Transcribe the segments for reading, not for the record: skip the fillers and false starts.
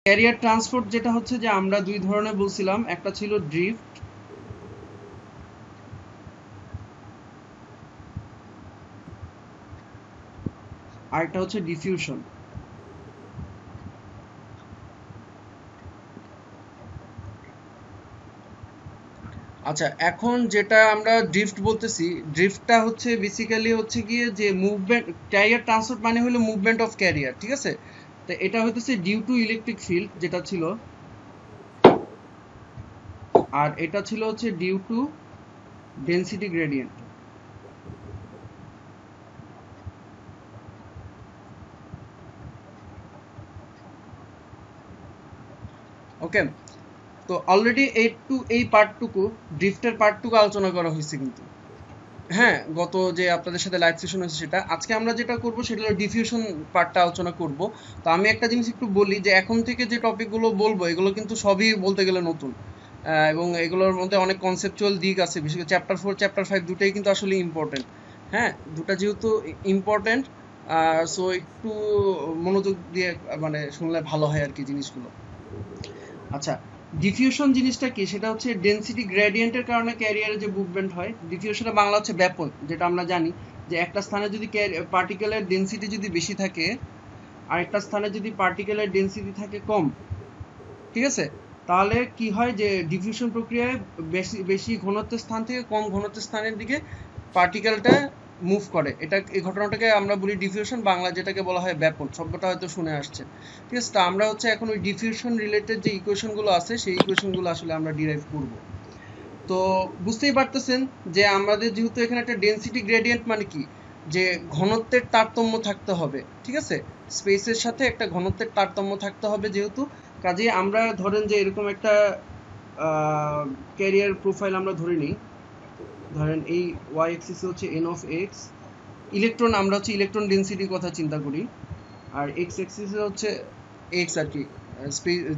Career transport যেটা হচ্ছে যে আমরা দুই ধরনের বলছিলাম, একটা ছিল ড্রিফট আর একটা হচ্ছে ডিফিউশন। আচ্ছা, এখন যেটা আমরা ড্রিফট বলতেছি, ড্রিফটটা হচ্ছে বেসিক্যালি হচ্ছে গিয়ে যে মুভমেন্ট, ক্যারিয়ার ট্রান্সপোর্ট মানে হলো মুভমেন্ট অফ ক্যারিয়ার, ঠিক আছে? তো এটা হইতেছে ডিউ টু ইলেকট্রিক ফিল্ড যেটা ছিল, আর এটা ছিল হচ্ছে ডিউ টু ডেনসিটি গ্রেডিয়েন্ট। ওকে, তো অলরেডি এই পার্টটুকু, ড্রিফটের পার্টটুকু আলোচনা করা হয়েছে কিন্তু, হ্যাঁ, গত যে আপনাদের সাথে লাইভ সেশন হয়েছে সেটা। আজকে আমরা যেটা করব সেটা হলো ডিফিউশন পার্টটা আলোচনা করব। তো আমি একটা জিনিস একটু বলি যে এখন থেকে যে টপিকগুলো বলবো এগুলো কিন্তু সবই বলতে গেলে নতুন, এবং এগুলোর মধ্যে অনেক কনসেপচুয়াল দিক আছে, বিশেষ করে চ্যাপ্টার 4 চ্যাপ্টার 5 দুটাই কিন্তু আসলে ইম্পর্টেন্ট। হ্যাঁ, দুটা যেহেতু ইম্পর্টেন্ট, সো একটু মনোযোগ দিয়ে মানে শুনলে ভালো হয় আর কি জিনিসগুলো। আচ্ছা, ডিফিউশন জিনিসটা কি? সেটা হচ্ছে ডেনসিটি গ্রেডিয়েন্টের কারণে ক্যারিয়ারে যে মুভমেন্ট হয়। ডিফিউশনের বাংলা হচ্ছে ব্যাপন, যেটা আমরা জানি যে একটা স্থানে যদি পার্টিকেলের ডেনসিটি যদি বেশি থাকে আর একটা স্থানে যদি পার্টিকেলের ডেনসিটি থাকে কম, ঠিক আছে, তাহলে কি হয় যে ডিফিউশন প্রক্রিয়ায় বেশি বেশি ঘনত্বের স্থান থেকে কম ঘনত্বের স্থানের দিকে পার্টিকেলটা মুভ করে। এটা, এই ঘটনাটাকে আমরা বলি ডিফিউশন, বাংলা যেটাকে বলা হয় ব্যাপন, শব্দটা হয়তো শুনে আসছে, ঠিক আছে? তো আমরা হচ্ছে এখন ওই ডিফিউশন রিলেটেড যে ইকুয়েশনগুলো আছে সেই ইকুয়েশনগুলো আসলে আমরা ডিরাইভ করব। তো বুঝতেই পারতেছেন যে আমাদের যেহেতু এখানে একটা ডেনসিটি গ্রেডিয়েন্ট মানে কি, যে ঘনত্বের তারতম্য থাকতে হবে, ঠিক আছে? স্পেসের সাথে একটা ঘনত্বের তারতম্য থাকতে হবে যেহেতু, কাজেই আমরা ধরেন যে এরকম একটা ক্যারিয়ার প্রোফাইল আমরা ধরে নিই। ধরেন এই ওয়াই এক্সিস হচ্ছে এন অফ এক্স, ইলেকট্রন, আমরা হচ্ছে ইলেকট্রন ডেনসিটির কথা চিন্তা করি, আর এক্স এক্সিস হচ্ছে এক্স আর কি,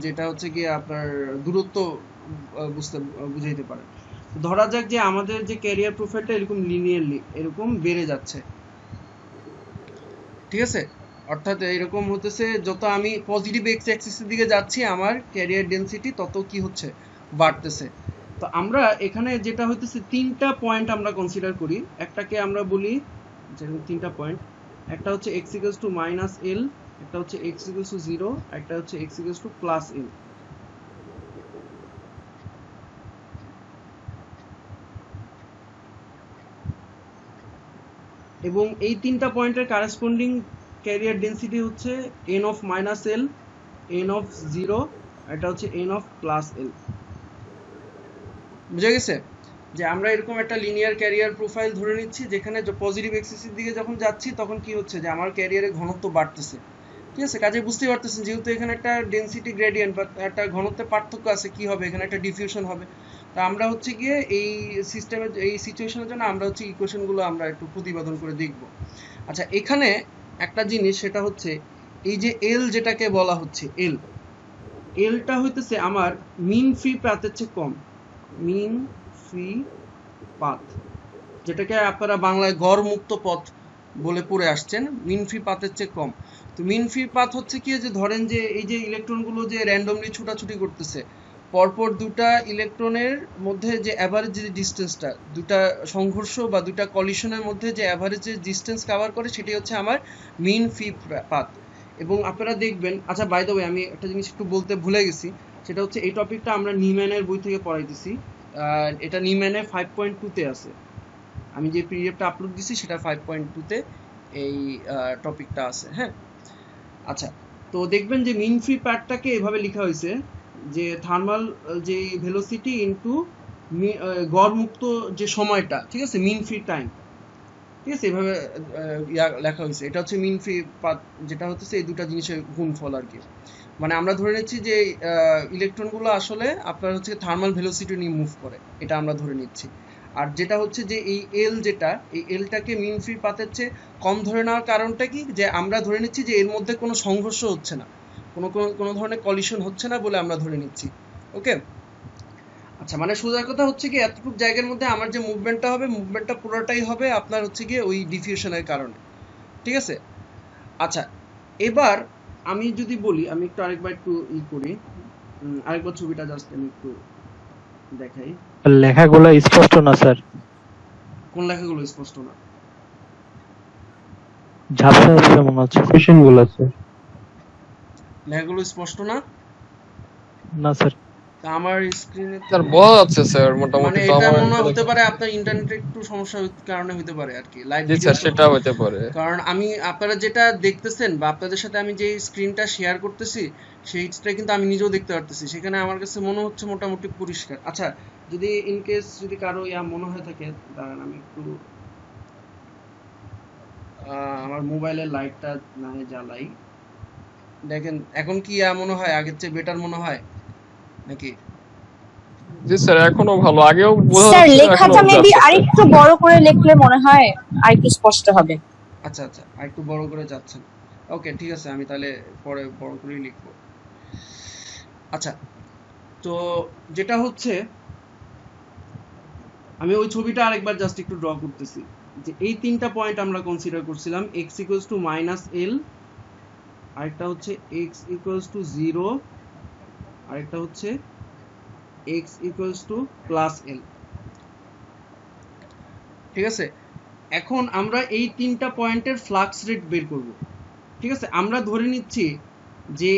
যেটা হচ্ছে কি আপনার দূরত্ব বুঝাইতে পারে। ধরা যাক যে আমাদের যে ক্যারিয়ার প্রোফাইলটা এরকম লিনিয়ারলি এরকম বেড়ে যাচ্ছে, ঠিক আছে? অর্থাৎ এরকম হতেছে যত আমি পজিটিভ এক্স অ্যাক্সিসের দিকে যাচ্ছি আমার ক্যারিয়ার ডেনসিটি তত কি হচ্ছে, বাড়তেছে। তো আমরা এখানে যেটা হইতেছে তিনটা পয়েন্ট আমরা কনসিডার করি। একটাকে আমরা বলি, যেরকম তিনটা পয়েন্ট, একটা হচ্ছে এক্স ইকুয়ালস টু মাইনাস এল, একটা হচ্ছে এক্স ইকুয়ালস টু জিরো, একটা হচ্ছে এক্স ইকুয়ালস টু প্লাস এল। এবং এই তিনটা পয়েন্টের কারেসপন্ডিং ক্যারিয়ার ডেনসিটি হচ্ছে N of minus L, N of zero, এটা হচ্ছে এন অফ প্লাস এল। বুঝা গেছে যে আমরা এরকম একটা লিনিয়ার ক্যারিয়ার প্রোফাইল ধরে নিচ্ছি যেখানে পজিটিভ এক্সিসের দিকে যখন যাচ্ছি তখন কি হচ্ছে যে আমার ক্যারিয়ারের ঘনত্ব বাড়তেছে, ঠিক আছে? কাজে বুঝতেই পারতেছেন যেহেতু এখানে একটা ডেনসিটি গ্রেডিয়েন্ট বা একটা ঘনত্বের পার্থক্য আছে, কি হবে এখানে একটা ডিফিউশন হবে। তা আমরা হচ্ছে গিয়ে এই সিস্টেমের এই সিচুয়েশনের জন্য আমরা হচ্ছে ইকুয়েশনগুলো আমরা একটু প্রতিপাদন করে দেখব। আচ্ছা, এখানে একটা জিনিস সেটা হচ্ছে এই যে এল যেটাকে বলা হচ্ছে এল, এলটা হইতেছে আমার মিন ফ্রি পাথের চেয়ে কম, মিন ফ্রি পাথ, যেটাকে আপনারা বাংলায় গড় মুক্ত পথ বলে পড়ে আসছেন, মিন ফ্রি পাথের চেয়ে কম। তো মিন ফ্রি পাথ হচ্ছে কি, যে ধরেন যে এই যে ইলেকট্রনগুলো যে র্যান্ডমলি ছুটাছুটি করতেছে, পরপর দুটা ইলেকট্রনের মধ্যে যে অ্যাভারেজ যে ডিস্টেন্সটা, দুটা সংঘর্ষ বা দুটা কলিশনের মধ্যে যে অ্যাভারেজ যে ডিস্টেন্স কভার করে সেটাই হচ্ছে আমার মিন ফ্রি পাথ। এবং আপনারা দেখবেন, আচ্ছা বাই দ্য ওয়ে আমি একটা জিনিস একটু বলতে ভুলে গেছি, সেটা হচ্ছে এই টপিকটা আমরা নিম্যানের বই থেকে পড়াইতেছি, এটা নিম্যানে 5.2-তে আছে। আমি যে পিডিএফটা আপলোড দিছি সেটা 5.2-তে এই টপিকটা আছে, হ্যাঁ। আচ্ছা, তো দেখবেন যে মিন ফ্রি পার্টটাকে এভাবে লেখা হয়েছে যে থার্মাল যে ভেলোসিটি ইনটু গড় মুক্ত যে সময়টা, ঠিক আছে, মিন ফ্রি টাইম, ঠিক আছে, এভাবে লেখা হয়েছে। এটা হচ্ছে মিন ফ্রি পাথ, যেটা হচ্ছে এই দুটা জিনিসের গুণফল আর কি। মানে আমরা ধরে নিচ্ছি যে ইলেকট্রনগুলো আসলে আপনার হচ্ছে থার্মাল ভেলোসিটি নিয়ে মুভ করে, এটা আমরা ধরে নিচ্ছি। আর যেটা হচ্ছে যে এই এল, যেটা এই এলটাকে মিন ফ্রি পাথের চেয়ে কম ধরে নেওয়ার কারণটা কি, যে আমরা ধরে নিচ্ছি যে এর মধ্যে কোনো সংঘর্ষ হচ্ছে না, কোনো ধরনের কলিশন হচ্ছে না বলে আমরা ধরে নিচ্ছি। ওকে, আচ্ছা, মানে সোজা কথা হচ্ছে কি এতটুকু জায়গার মধ্যে আমার যে মুভমেন্টটা হবে, মুভমেন্টটা পুরোটাই হবে আপনার হচ্ছে গিয়ে ওই ডিফিউশনের কারণে, ঠিক আছে? আচ্ছা, এবার আমি যদি বলি, আমি একটু আরেকবার একটু করি, আরেকবার ছবিটা জাস্ট আমি একটু দেখাই। লেখাগুলো স্পষ্ট না স্যার। কোন লেখাগুলো স্পষ্ট না? ঝাপসা ঝাপসা মনে হচ্ছে কোশ্চেন গুলো স্যার। লেখাগুলো স্পষ্ট না? না স্যার। আমার স্ক্রিনে স্যার বোঝা যাচ্ছে স্যার মোটামুটি, মানে তো এটা আমার মনে হতে পারে আপনার ইন্টারনেটে একটু সমস্যার কারণে হতে পারে আর কি, লাইভ জি ভিডিও। স্যার সেটা হতে পারে। কারণ আমি আপনারা যেটা দেখতেছেন বা আপনাদের সাথে আমি যে স্ক্রিনটা শেয়ার করতেছি সেইটা কিন্তু আমি নিজেও দেখতে পারতেছি, সেখানে আমার কাছে মনে হচ্ছে মোটামুটি পরিষ্কার। আচ্ছা, যদি ইন কেস যদি কারো মনে হয়ে থাকে, দাঁড়ান আমি একটু আমার মোবাইলের লাইটটা না হয় জ্বালাই। দেখেন এখন কি মনে হয় আগের চেয়ে বেটার মনে হয় নাকি? জি স্যার এখনো ভালো, আগেও বোঝা স্যার যাচ্ছে, এখনো লেখাটা বোঝা মেবি যাচ্ছে স্যার। আরেকটু বড় করে লিখলে মনে হয় আরেকটু স্পষ্ট হবে। আচ্ছা আচ্ছা, আরেকটু বড় করে যাচ্ছেন। ওকে ঠিক আছে, আমি তাহলে পরে বড় করেই লিখবো। আচ্ছা, তো যেটা হচ্ছে আমি ওই ছবিটা আরেকবার জাস্ট একটু ড্র করতেছি, যে এই তিনটা পয়েন্ট আমরা কনসিডার করছিলাম, x ইকুয়ালস টু মাইনাস এল, আরেকটা হচ্ছে x ইকুয়ালস টু 0, আরেকটা হচ্ছে x ইকুয়ালস টু প্লাস এল। ঠিক আছে, এখন আমরা এই তিনটা পয়েন্টের ফ্লাক্স রেট বের করব। ঠিক আছে, আমরা ধরে নিচ্ছি যে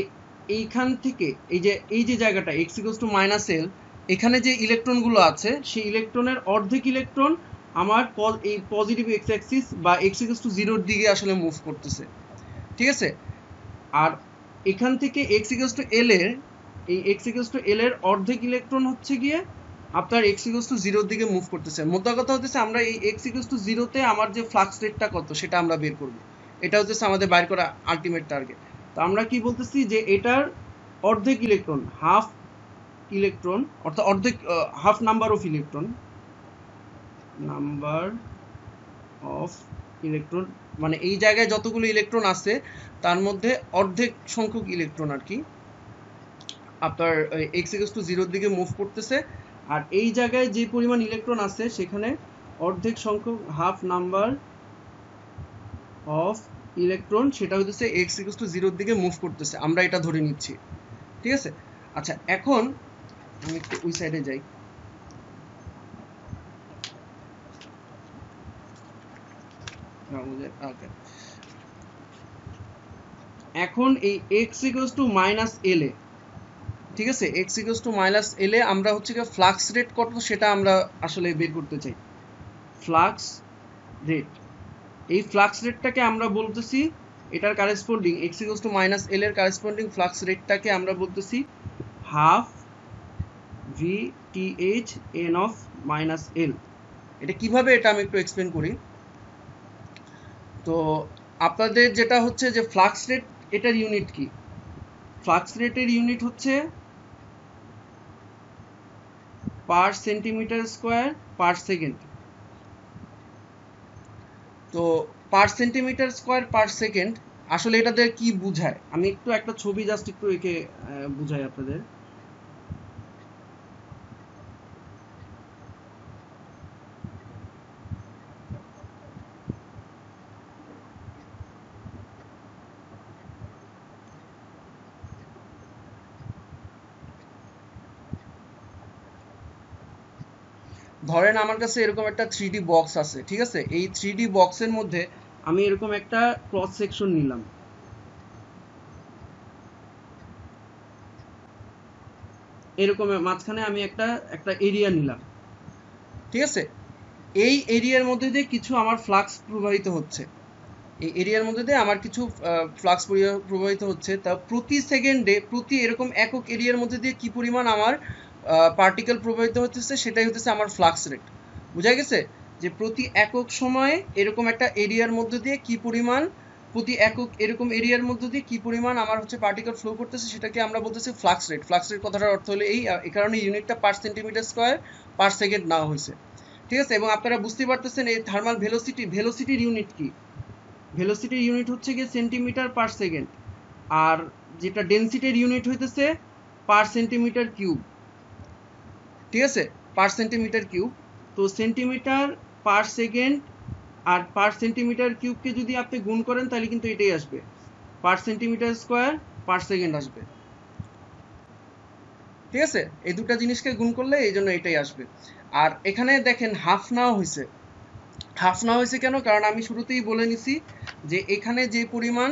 এইখান থেকে এই যে জায়গাটা x ইকুয়ালস টু মাইনাস এল, এখানে যে ইলেকট্রনগুলো আছে সেই ইলেকট্রনের অর্ধেক ইলেকট্রন আমার এই পজিটিভ এক্স অ্যাক্সিস বা x ইকুয়ালস টু 0 এর দিকে আসলে মুভ করতেছে। ঠিক আছে, আর এখান থেকে x ইকুয়ালস টু এল এর x ইকুয়ালস টু এল এর অর্ধেক ইলেকট্রন হচ্ছে গিয়ে আপনার x ইকুয়ালস টু 0 এর দিকে মুভ করতেছে। মোদ্দা কথা হচ্ছে আমরা এই x ইকুয়ালস টু 0 তে আমার যে ফ্লাক্স রেটটা কত সেটা আমরা বের করব। এটা হচ্ছে আমাদের বাইর করা আলটিমেট টার্গেট। তো আমরা কি বলতেছি যে এটার অর্ধেক ইলেকট্রন, হাফ ইলেকট্রন, অর্থাৎ অর্ধেক half number of electron, number of electron মানে এই জায়গায় যতগুলো ইলেকট্রন আছে তার মধ্যে অর্ধেক সংখ্যক ইলেকট্রন আর কি আপনার x ইকুয়ালস টু 0 এর দিকে মুভ করতেছে, আর এই জায়গায় যে পরিমাণ ইলেকট্রন আছে সেখানে অর্ধেক সংখ্যক হাফ নাম্বার অফ ইলেকট্রন সেটা হচ্ছে x ইকুয়ালস টু 0 এর দিকে মুভ করতেছে, আমরা এটা ধরে নিচ্ছি। ঠিক আছে, আচ্ছা এখন আমি একটু ওই সাইডে যাই। ওকে, এখন এই x ইকুয়ালস টু মাইনাস এল এ, ঠিক আছে, x ইকুয়ালস টু মাইনাস এল এ আমরা হচ্ছে কি ফ্লাক্স রেট কত সেটা আমরা আসলে বের করতে চাই। ফ্লাক্স রেট, এই ফ্লাক্স রেটটাকে আমরা বলতেছি এটার corresponding x equals to minus L এর কারেসপন্ডিং ফ্লাক্স রেটটাকে আমরা বলতেছি half V T H N of minus L. এটা কিভাবে, এটা আমি একটু এক্সপ্লেন করি। তো আপনাদের যেটা হচ্ছে যে ফ্লাক্স রেট, এটার ইউনিট কি? ফ্লাক্স রেটের ইউনিট হচ্ছে per centimetre square per second. তো per centimetre square per second আসলে এটাতে কি বোঝায়, আমি একটু একটা ছবি জাস্ট একটু এঁকে বুঝাই আপনাদের। ধরেন আমার কাছে এরকম একটা 3D বক্স আছে, ঠিক আছে, এই 3D বক্সের মধ্যে আমি এরকম একটা ক্রস সেকশন নিলাম, এরকম মাঝখানে আমি একটা এরিয়া নিলাম। ঠিক আছে, এই এরিয়ার মধ্যে দিয়ে কিছু আমার ফ্লাক্স প্রবাহিত হচ্ছে, এই এরিয়ার মধ্যে দিয়ে আমার কিছু ফ্লাক্স প্রবাহিত হচ্ছে, তা প্রতি সেকেন্ডে প্রতি এরকম একক এরিয়ার মধ্যে দিয়ে কি পরিমাণ আমার পার্টিকেল প্রবাহিত হচ্ছে সেটাই হচ্ছে আমার ফ্লাক্স রেট। বুঝা গেছে যে প্রতি একক সময়ে এরকম একটা এরিয়ার মধ্যে দিয়ে কি পরিমাণ, প্রতি একক এরকম এরিয়ার মধ্যে দিয়ে কি পরিমাণ আমার হচ্ছে পার্টিকেল ফ্লো করতেছে সেটাকে আমরা বলতেছি ফ্লাক্স রেট। ফ্লাক্স রেট কথাটার অর্থ হলো এই কারণে ইউনিটটা per centimetre square per second নেওয়া হয়েছে। ঠিক আছে, এবং আপনারা বুঝতে পারতেছেন এই থার্মাল ভেলোসিটির ইউনিট কি? ভেলোসিটির ইউনিট হচ্ছে গিয়ে সেন্টিমিটার পার সেকেন্ড, আর যেটা ডেনসিটির ইউনিট হইতেছে পার সেন্টিমিটার কিউব। ঠিক আছে, পার সেন্টিমিটার কিউব। তো সেন্টিমিটার পার সেকেন্ড আর পার সেন্টিমিটার কিউবকে যদি আপনি গুণ করেন তাহলে কিন্তু এটাই আসবে। পার সেন্টিমিটার স্কোয়ার পার সেকেন্ড আসবে। ঠিক আছে, এই দুটো জিনিসকে গুণ করলে এই জন্য এটাই আসবে। আর এখানে দেখেন হাফ নেওয়া হয়েছে। হাফ নেওয়া হয়েছে কেন? কারণ আমি শুরুতেই বলে নিছি যে এখানে যে পরিমাণ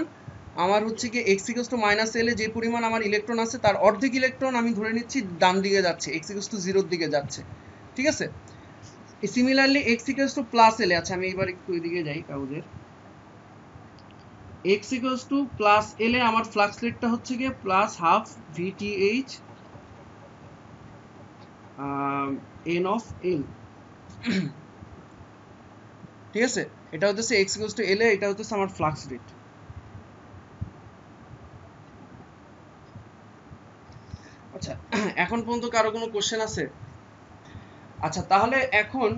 আমার হচ্ছে কি এক্স ইকুয়ালস টু মাইনাস এল এ যে পরিমাণ আমার ইলেকট্রন আছে তার অর্ধেক ইলেকট্রন আমি ধরে নিচ্ছি ডান দিকে যাচ্ছে, এক্স ইকুয়ালস টু জিরোর দিকে যাচ্ছে। ঠিক আছে, similarly X equals to plus L এ, আচ্ছা আমি এবার একটু এদিকে যাই কাগজের। X equals to plus L এ আমার ফ্লাক্স রেটটা হচ্ছে গিয়ে plus half V T H N of L. ঠিক আছে, এটা হচ্ছে এক্স ইকুয়ালস টু এল এ, এটা হচ্ছে আমার ফ্লাক্স রেট। আচ্ছা, এখন পর্যন্ত কারো কোনো কোশ্চেন আছে? আচ্ছা, তাহলে এখন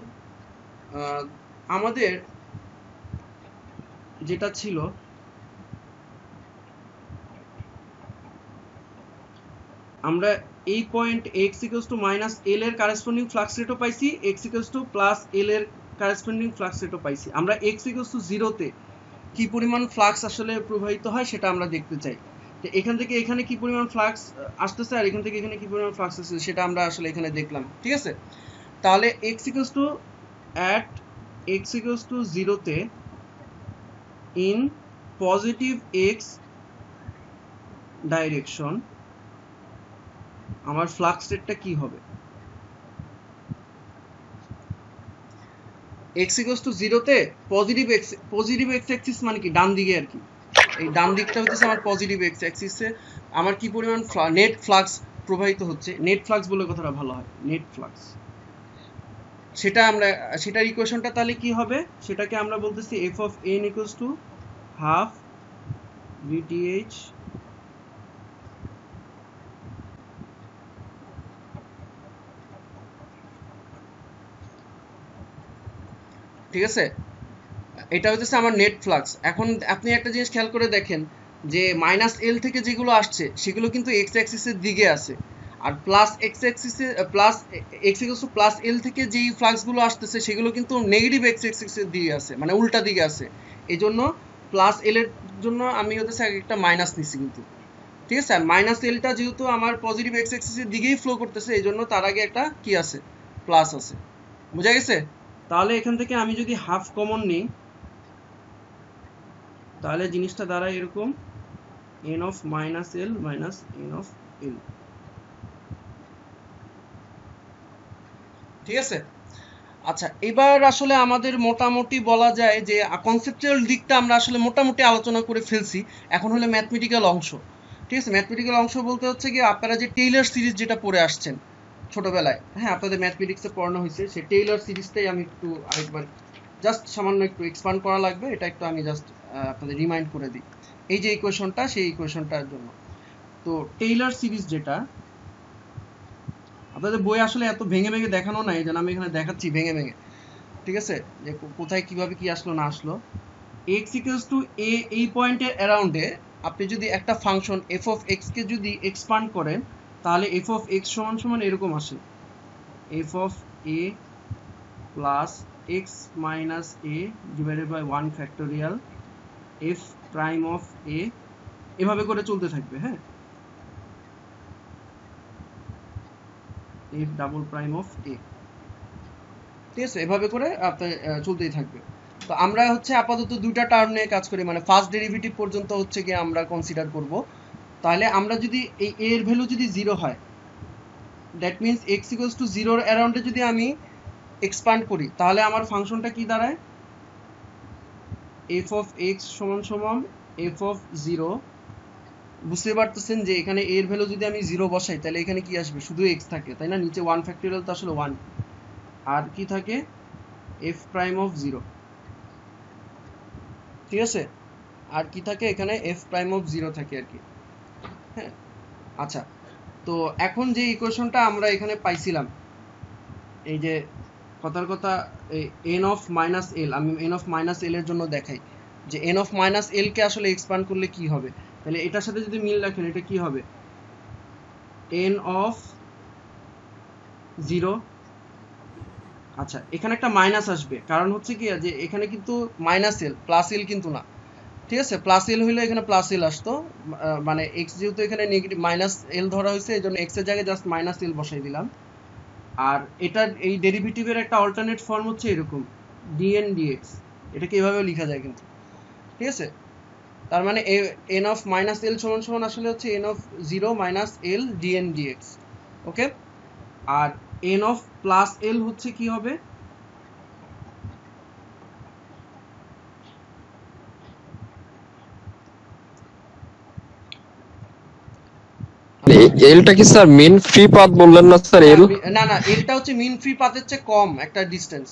আমাদের যেটা ছিল আমরা এই point x equals to minus L এর কারেসপন্ডিং ফ্লাক্স রেটও পাইছি, x equals to plus L এর কারেসপন্ডিং ফ্লাক্স রেটও পাইছি। আমরা x ইকুয়ালস টু জিরোতে কি পরিমাণ ফ্লাক্স আসলে প্রবাহিত হয় সেটা আমরা দেখতে চাই। তো এখান থেকে এখানে কি পরিমাণ ফ্লাক্স আসতেছে আর এখান থেকে এখানে কি পরিমাণ ফ্লাক্স আসতেছে সেটা আমরা আসলে এখানে দেখলাম। ঠিক আছে, তাহলে x equals two at x equals two জিরোতে ইন পজিটিভ x ডাইরেকশন আমার ফ্লাক্স রেটটা কি হবে? x ইকুয়ালস টু জিরোতে পজিটিভ x অ্যাক্সিস মানে কি ডান দিকে আর কি, এই ডান দিকটা হচ্ছে আমার পজিটিভ x অ্যাক্সিসে আমার কি পরিমাণ নেট ফ্লাক্স প্রবাহিত হচ্ছে, নেট ফ্লাক্স বলে কথাটা ভালো হয়, নেট ফ্লাক্স। সেটার ইকুয়েশনটা তাহলে কি হবে? সেটাকে আমরা বলতেছি f of n equals to half VTH ঠিক আছে, এটা হচ্ছে আমার নেট ফ্লাক্স। এখন আপনি একটা জিনিস খেয়াল করে দেখেন যে মাইনাস এল থেকে যেগুলো আসছে সেগুলো কিন্তু এক্স অ্যাক্সিসের দিকে আছে, আর প্লাস এক্স অ্যাক্সিসে plus X equals to plus L থেকে যেই ফ্লাক্সগুলো আসতেছে সেগুলো কিন্তু নেগেটিভ এক্স অ্যাক্সিসের দিকে আছে, মানে উল্টা দিকে আছে। এই জন্য প্লাস এল এর জন্য আমি হচ্ছে একটা মাইনাস নিচ্ছি কিন্তু। ঠিক আছে, আর মাইনাস এলটা যেহেতু আমার পজিটিভ এক্স অ্যাক্সিসের দিকেই ফ্লো করতেছে এই জন্য তার আগে একটা কি আছে, প্লাস আছে। বুঝা গেছে? তাহলে এখান থেকে আমি যদি হাফ কমন নিই তাহলে জিনিসটা দাঁড়ায় এরকম n of minus l minus n of l। ঠিক আছে, আচ্ছা এবার আসলে আমাদের মোটামুটি বলা যায় যে কনসেপচুয়াল দিকটা আমরা আসলে মোটামুটি আলোচনা করে ফেলছি। এখন হলো ম্যাথমেটিক্যাল অংশ। ঠিক আছে, ম্যাথমেটিক্যাল অংশ বলতে হচ্ছে কি আপনারা যে টেইলর সিরিজ যেটা পড়ে আসছেন ছোটবেলায়, হ্যাঁ আপনাদের ম্যাথমেটিক্সে পড়ানো হয়েছে, সেই টেইলর সিরিজটাই আমি একটু আরেকবার জাস্ট সামান্য একটু এক্সপান্ড করা লাগবে, এটা একটু আমি জাস্ট আপনাদের রিমাইন্ড করে দিই। এই যে ইকুয়েশনটা সেই ইকুয়েশনটার জন্য তো টেইলর সিরিজ যেটা আপনাদের বই আসলে এত ভেঙে ভেঙে দেখানো নাই, যেন আমি এখানে দেখাচ্ছি ভেঙে ভেঙে। ঠিক আছে, যে কোথায় কিভাবে কি আসলো না আসলো। x ইকুয়ালস টু a এই পয়েন্টের অ্যারাউন্ডে আপনি যদি একটা ফাংশন f of x কে যদি এক্সপান্ড করেন তাহলে f of x সমান সমান এরকম আসে, f of a plus x minus a divided by 1 factorial f prime of a, এভাবে করে চলতে থাকবে। হ্যাঁ, f double prime of a। ঠিক আছে, এভাবে করে আপনার চলতেই থাকবে। তো আমরা হচ্ছে আপাতত দুইটা টার্ম নিয়ে কাজ করি, মানে ফার্স্ট ডেরিভেটিভ পর্যন্ত হচ্ছে গিয়ে আমরা কনসিডার করব। তাহলে আমরা যদি এই a এর ভ্যালু যদি 0 হয়, that means x equals two 0 এর অ্যারাউন্ডে যদি আমি এক্সপান্ড করি তাহলে আমার ফাংশনটা কি দাঁড়ায়, f of x সমান সমান f of 0। বুঝতে পারতেছেন যে এখানে a এর ভ্যালু যদি আমি 0 বসাই তাহলে এখানে কি আসবে, শুধু x থাকে তাই না, নিচে 1 ফ্যাক্টোরিয়াল তো আসলে 1, আর কি থাকে f প্রাইম অফ 0। ঠিক আছে, আর কি থাকে এখানে f প্রাইম অফ 0 থাকে আর কি। হ্যাঁ, আচ্ছা তো এখন যে ইকুয়েশনটা আমরা এখানে পাইছিলাম, এই যে কথার কথা n অফ মাইনাস l, আমি n অফ মাইনাস l এর জন্য দেখাই যে n অফ মাইনাস l কে আসলে এক্সপান্ড করলে কি হবে। তাহলে এটার সাথে যদি মিল রাখেন এটা কি হবে, n অফ 0। আচ্ছা এখানে একটা মাইনাস আসবে, কারণ হচ্ছে কি যে এখানে কিন্তু মাইনাস l প্লাস l কিন্তু না। ঠিক আছে, প্লাস এল হইলে এখানে প্লাস এল আসতো, মানে এক্স যেহেতু এখানে নেগেটিভ মাইনাস এল ধরা হয়েছে এই জন্য এক্স এর জায়গায় জাস্ট মাইনাস এল বসাই দিলাম। আর এটার এই ডেরিভেটিভের একটা অল্টারনেট ফর্ম হচ্ছে এরকম ডিএন ডিএক্স, এটাকে এভাবেও লেখা যায় কিন্তু, ঠিক আছে। তার মানে এন অফ মাইনাস এল সমান সমান আসলে হচ্ছে N of zero minus L D N D X, okay. আর এন অফ প্লাস এল হচ্ছে কি হবে, এলটা কি স্যার মেন ফ্রি পাথ বললেন না স্যার? এল না না, এলটা হচ্ছে মিন ফ্রি পাথের চেয়ে কম একটা ডিসটেন্স।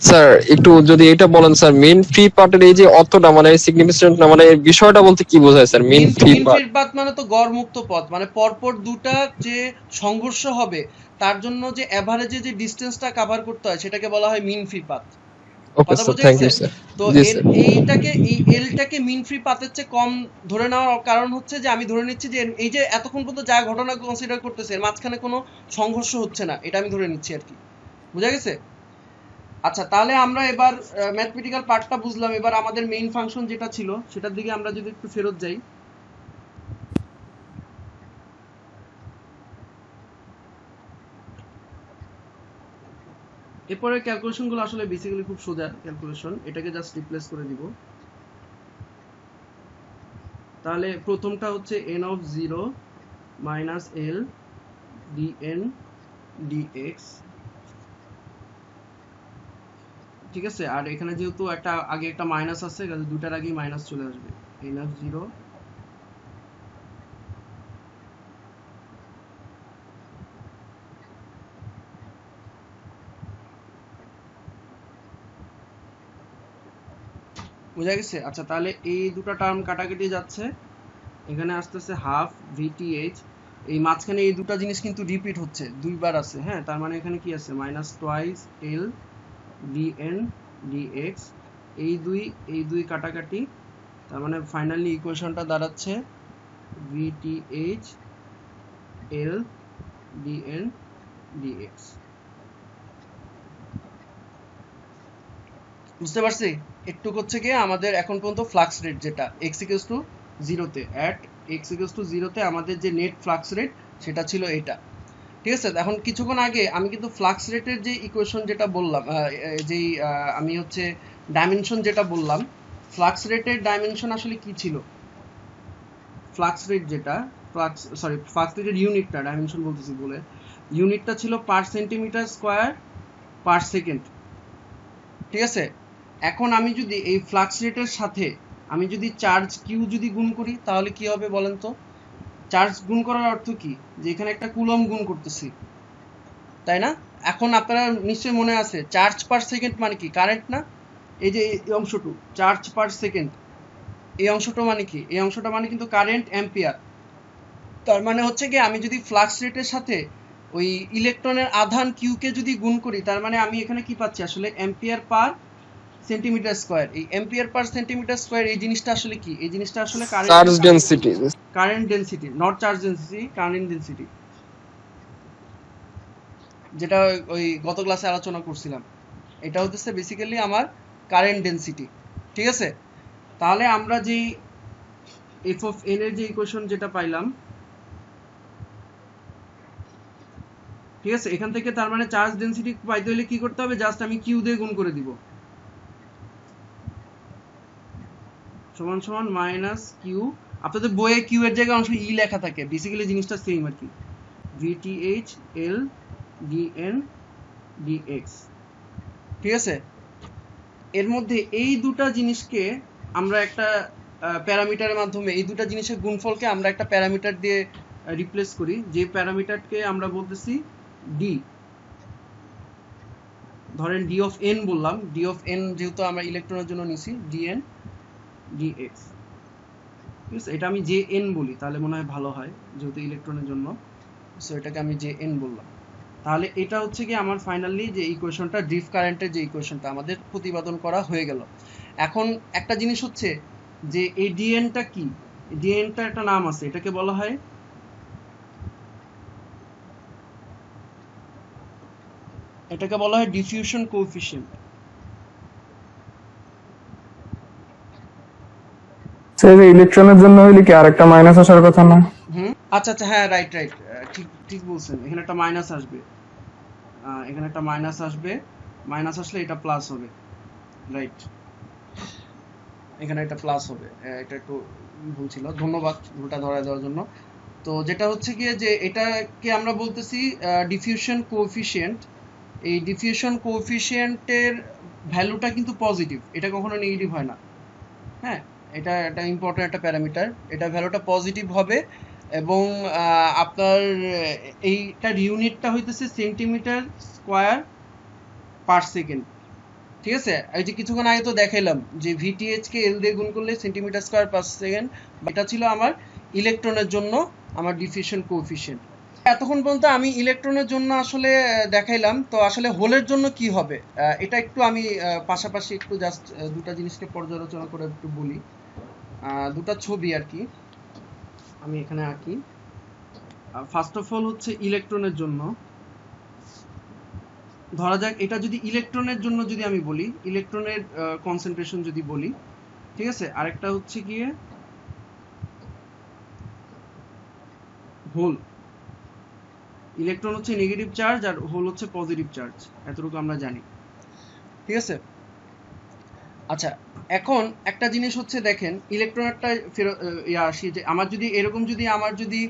স্যার একটু যদি এটা বলেন স্যার, মেন ফ্রি পাথের এই যে অতটা মানে সিগনিফিকেন্ট না, মানে এর বিষয়টা বলতে কি বোঝায় স্যার মেন ফ্রি মিন পাথ? ফ্রি পাথ মানে তো গড় মুক্ত পথ, মানে পরপর দুটা যে সংঘর্ষ হবে তার জন্য যে এভারেজে যে ডিসটেন্সটা কভার করতে হয় সেটাকে বলা হয় মিন ফ্রি পাথ। ওকে কথা স্যার, বোঝা থ্যাংক গেছে? You sir. তো জি স্যার। এই এলটাকে মিন ফ্রি পাথের চেয়ে কম ধরে নেওয়ার কারণ হচ্ছে যে আমি ধরে নিচ্ছি যে এই যে এতক্ষণ পর্যন্ত যা ঘটনা কনসিডার করতেছে এর মাঝখানে কোনো সংঘর্ষ হচ্ছে না, এটা আমি ধরে নিচ্ছি আর কি। বুঝা গেছে? আচ্ছা, তাহলে আমরা এবার ম্যাথমেটিক্যাল পার্টটা বুঝলাম, এবার আমাদের মেইন ফাংশন যেটা ছিল সেটার দিকে আমরা যদি একটু ফেরত যাই। এরপরে ক্যালকুলেশনগুলো আসলে বেসিক্যালি খুব সোজা ক্যালকুলেশন, এটাকে জাস্ট রিপ্লেস করে দিব। তাহলে প্রথমটা হচ্ছে n of 0 minus l dn dx, ঠিক আছে। আর এখানে যেহেতু একটা আগে একটা মাইনাস আছে, কাজে দুটার আগেই মাইনাস চলে আসবে। n অফ 0 বোঝা গেছে? আচ্ছা, তাহলে এই দুটো টার্ম কাটাকাটি যাচ্ছে, এখানে আসতেছে হাফ ভিটিএইচ। এই মাঝখানে এই দুটো জিনিস কিন্তু রিপিট হচ্ছে, দুইবার আছে, হ্যাঁ। তার মানে এখানে কি আছে, মাইনাস টোয়াইস এল ডিএন ডিএক্স, এই দুই কাটাকাটি, তার মানে ফাইনালি ইকুয়েশনটা দাঁড়াচ্ছে ভিটিএইচ এল ডিএন ডিএক্স। বুঝতে পারছি? একটু হচ্ছে কি আমাদের এখন পর্যন্ত ফ্লাক্স রেট যেটা x ইকুয়ালস টু 0 তে, অ্যাট x ইকুয়ালস টু 0 তে আমাদের যে নেট ফ্লাক্স রেট সেটা ছিল এটা, ঠিক আছে। এখন কিছুক্ষণ আগে আমি কিন্তু ফ্লাক্স রেটের যে ইকুয়েশন যেটা বললাম, যেই আমি হচ্ছে ডাইমেনশন যেটা বললাম, ফ্লাক্স রেটের ডাইমেনশন আসলে কি ছিল, ফ্লাক্স রেট যেটা ফ্লাক্স রেটের ইউনিটটা, ডাইমেনশন বলতেছি বলে, ইউনিটটা ছিল পার সেন্টিমিটার স্কয়ার পার সেকেন্ড, ঠিক আছে। এখন আমি যদি এই ফ্লাক্স রেটের সাথে আমি যদি চার্জ কিউ যদি গুণ করি তাহলে কি হবে বলেন তো? চার্জ গুণ করার অর্থ কি, যে এখানে একটা কুলম গুণ করতেছি, তাই না? এখন আপনারা নিশ্চয়ই মনে আছে চার্জ পার সেকেন্ড মানে কি, কারেন্ট না? এই যে এই অংশটু চার্জ পার সেকেন্ড, এই অংশটা মানে কি, এই অংশটা মানে কিন্তু কারেন্ট অ্যাম্পিয়ার। তার মানে হচ্ছে কি আমি যদি ফ্লাক্স রেটের সাথে ওই ইলেকট্রনের আধান কিউকে যদি গুণ করি তার মানে আমি এখানে কি পাচ্ছি আসলে, অ্যাম্পিয়ার পার সেন্টিমিটার স্কয়ার। এই অ্যাম্পিয়ার পার সেন্টিমিটার স্কয়ার এই জিনিসটা আসলে কি, এই জিনিসটা আসলে charge density. Current density, not charge density, current density, যেটা ওই গত ক্লাসে আলোচনা করছিলাম। এটা হচ্ছে বেসিক্যালি আমার কারেন্ট ডেনসিটি, ঠিক আছে। তাহলে আমরা যে এফ অফ এন এর যে ইকুয়েশন যেটা পাইলাম, ঠিক আছে, এখান থেকে তার মানে চার্জ ডেনসিটি পাইতে হলে কি করতে হবে, জাস্ট আমি কিউ দিয়ে গুণ করে দিব, সমান সমান মাইনাস কিউ। আপনাদের বইয়ে কিউ এর জায়গায় অংশ ই লেখা থাকে, বেসিক্যালি জিনিসটা সেম আর কি, ভিটিএইচ এল ডিএন ডিএক্স, ঠিক আছে। এর মধ্যে এই দুটা জিনিসকে আমরা একটা প্যারামিটারের মাধ্যমে, এই দুটা জিনিসের গুণফলকে আমরা একটা প্যারামিটার দিয়ে রিপ্লেস করি, যে প্যারামিটারকে আমরা বলতেছি ডি। ধরেন ডি অফ এন বললাম, ডি অফ এন যেহেতু আমরা ইলেকট্রনের জন্য নিছি, ডিএন ডিএক্স, ঠিক আছে। এটা আমি জে এন বলি তাহলে মনে হয় ভালো হয়, যেহেতু ইলেকট্রনের জন্য, সো এটাকে আমি জে এন বললাম। তাহলে এটা হচ্ছে কি আমার ফাইনালি যে ইকুয়েশনটা, ড্রিফট কারেন্টের যে ইকুয়েশনটা আমাদের প্রতিপাদন করা হয়ে গেল। এখন একটা জিনিস হচ্ছে যে এই ডিএনটা কি, ডিএনটা একটা নাম আছে, এটাকে বলা হয়, এটাকে বলা হয় ডিফিউশন কোএফিশিয়েন্ট। স্যার ইলেকট্রনের জন্য হইলে কি আরেকটা মাইনাস আসার কথা না? আচ্ছা আচ্ছা, হ্যাঁ রাইট রাইট, ঠিক ঠিক বলছেন, এখানে একটা মাইনাস আসবে, এখানে একটা মাইনাস আসবে, মাইনাস আসলে এটা প্লাস হবে, রাইট, এখানে একটা প্লাস হবে, এটা একটু ভুল ছিল, ধন্যবাদ ভুলটা ধরায় দেওয়ার জন্য। তো যেটা হচ্ছে গিয়ে যে এটাকে আমরা বলতেছি ডিফিউশন কোএফিশিয়েন্ট। এই ডিফিউশন কোএফিশিয়েন্টের ভ্যালুটা কিন্তু পজিটিভ, এটা কখনো নেগেটিভ হয় না। হ্যাঁ, এটা একটা ইম্পর্টেন্ট একটা প্যারামিটার, এটা ভ্যালুটা পজিটিভ হবে এবং আপনার এইটার ইউনিটটা হইতেছে সেন্টিমিটার স্কোয়ার পার সেকেন্ড। ঠিক আছে, এই যে কিছুক্ষণ আগে তো দেখাইলাম যে ভিটিএইচ কে এল দিয়ে গুণ করলে সেন্টিমিটার স্কোয়ার পার সেকেন্ড, এটা ছিল আমার ইলেকট্রনের জন্য আমার ডিফিউশন কোএফিশিয়েন্ট। এতক্ষণ পর্যন্ত আমি ইলেকট্রনের জন্য আসলে দেখাইলাম, তো আসলে হোলের জন্য কি হবে এটা একটু আমি পাশাপাশি একটু জাস্ট দুটা জিনিসকে পর্যালোচনা করে একটু বলি। দুটা ছবি আর কি আমি এখানে আঁকি। ফার্স্ট অফ অল হচ্ছে ইলেকট্রনের জন্য, ধরা যাক এটা যদি ইলেকট্রনের জন্য যদি আমি বলি, ইলেকট্রনের কনসেন্ট্রেশন যদি বলি, ঠিক আছে, আরেকটা হচ্ছে গিয়ে হোল। ইলেকট্রন হচ্ছে নেগেটিভ চার্জ আর হোল হচ্ছে পজিটিভ চার্জ, এতটুকু আমরা জানি। ঠিক আছে, আচ্ছা এখন একটা জিনিস হচ্ছে দেখেন, ইলেকট্রনটা আসি যে আমার যদি এরকম যদি আমার যদি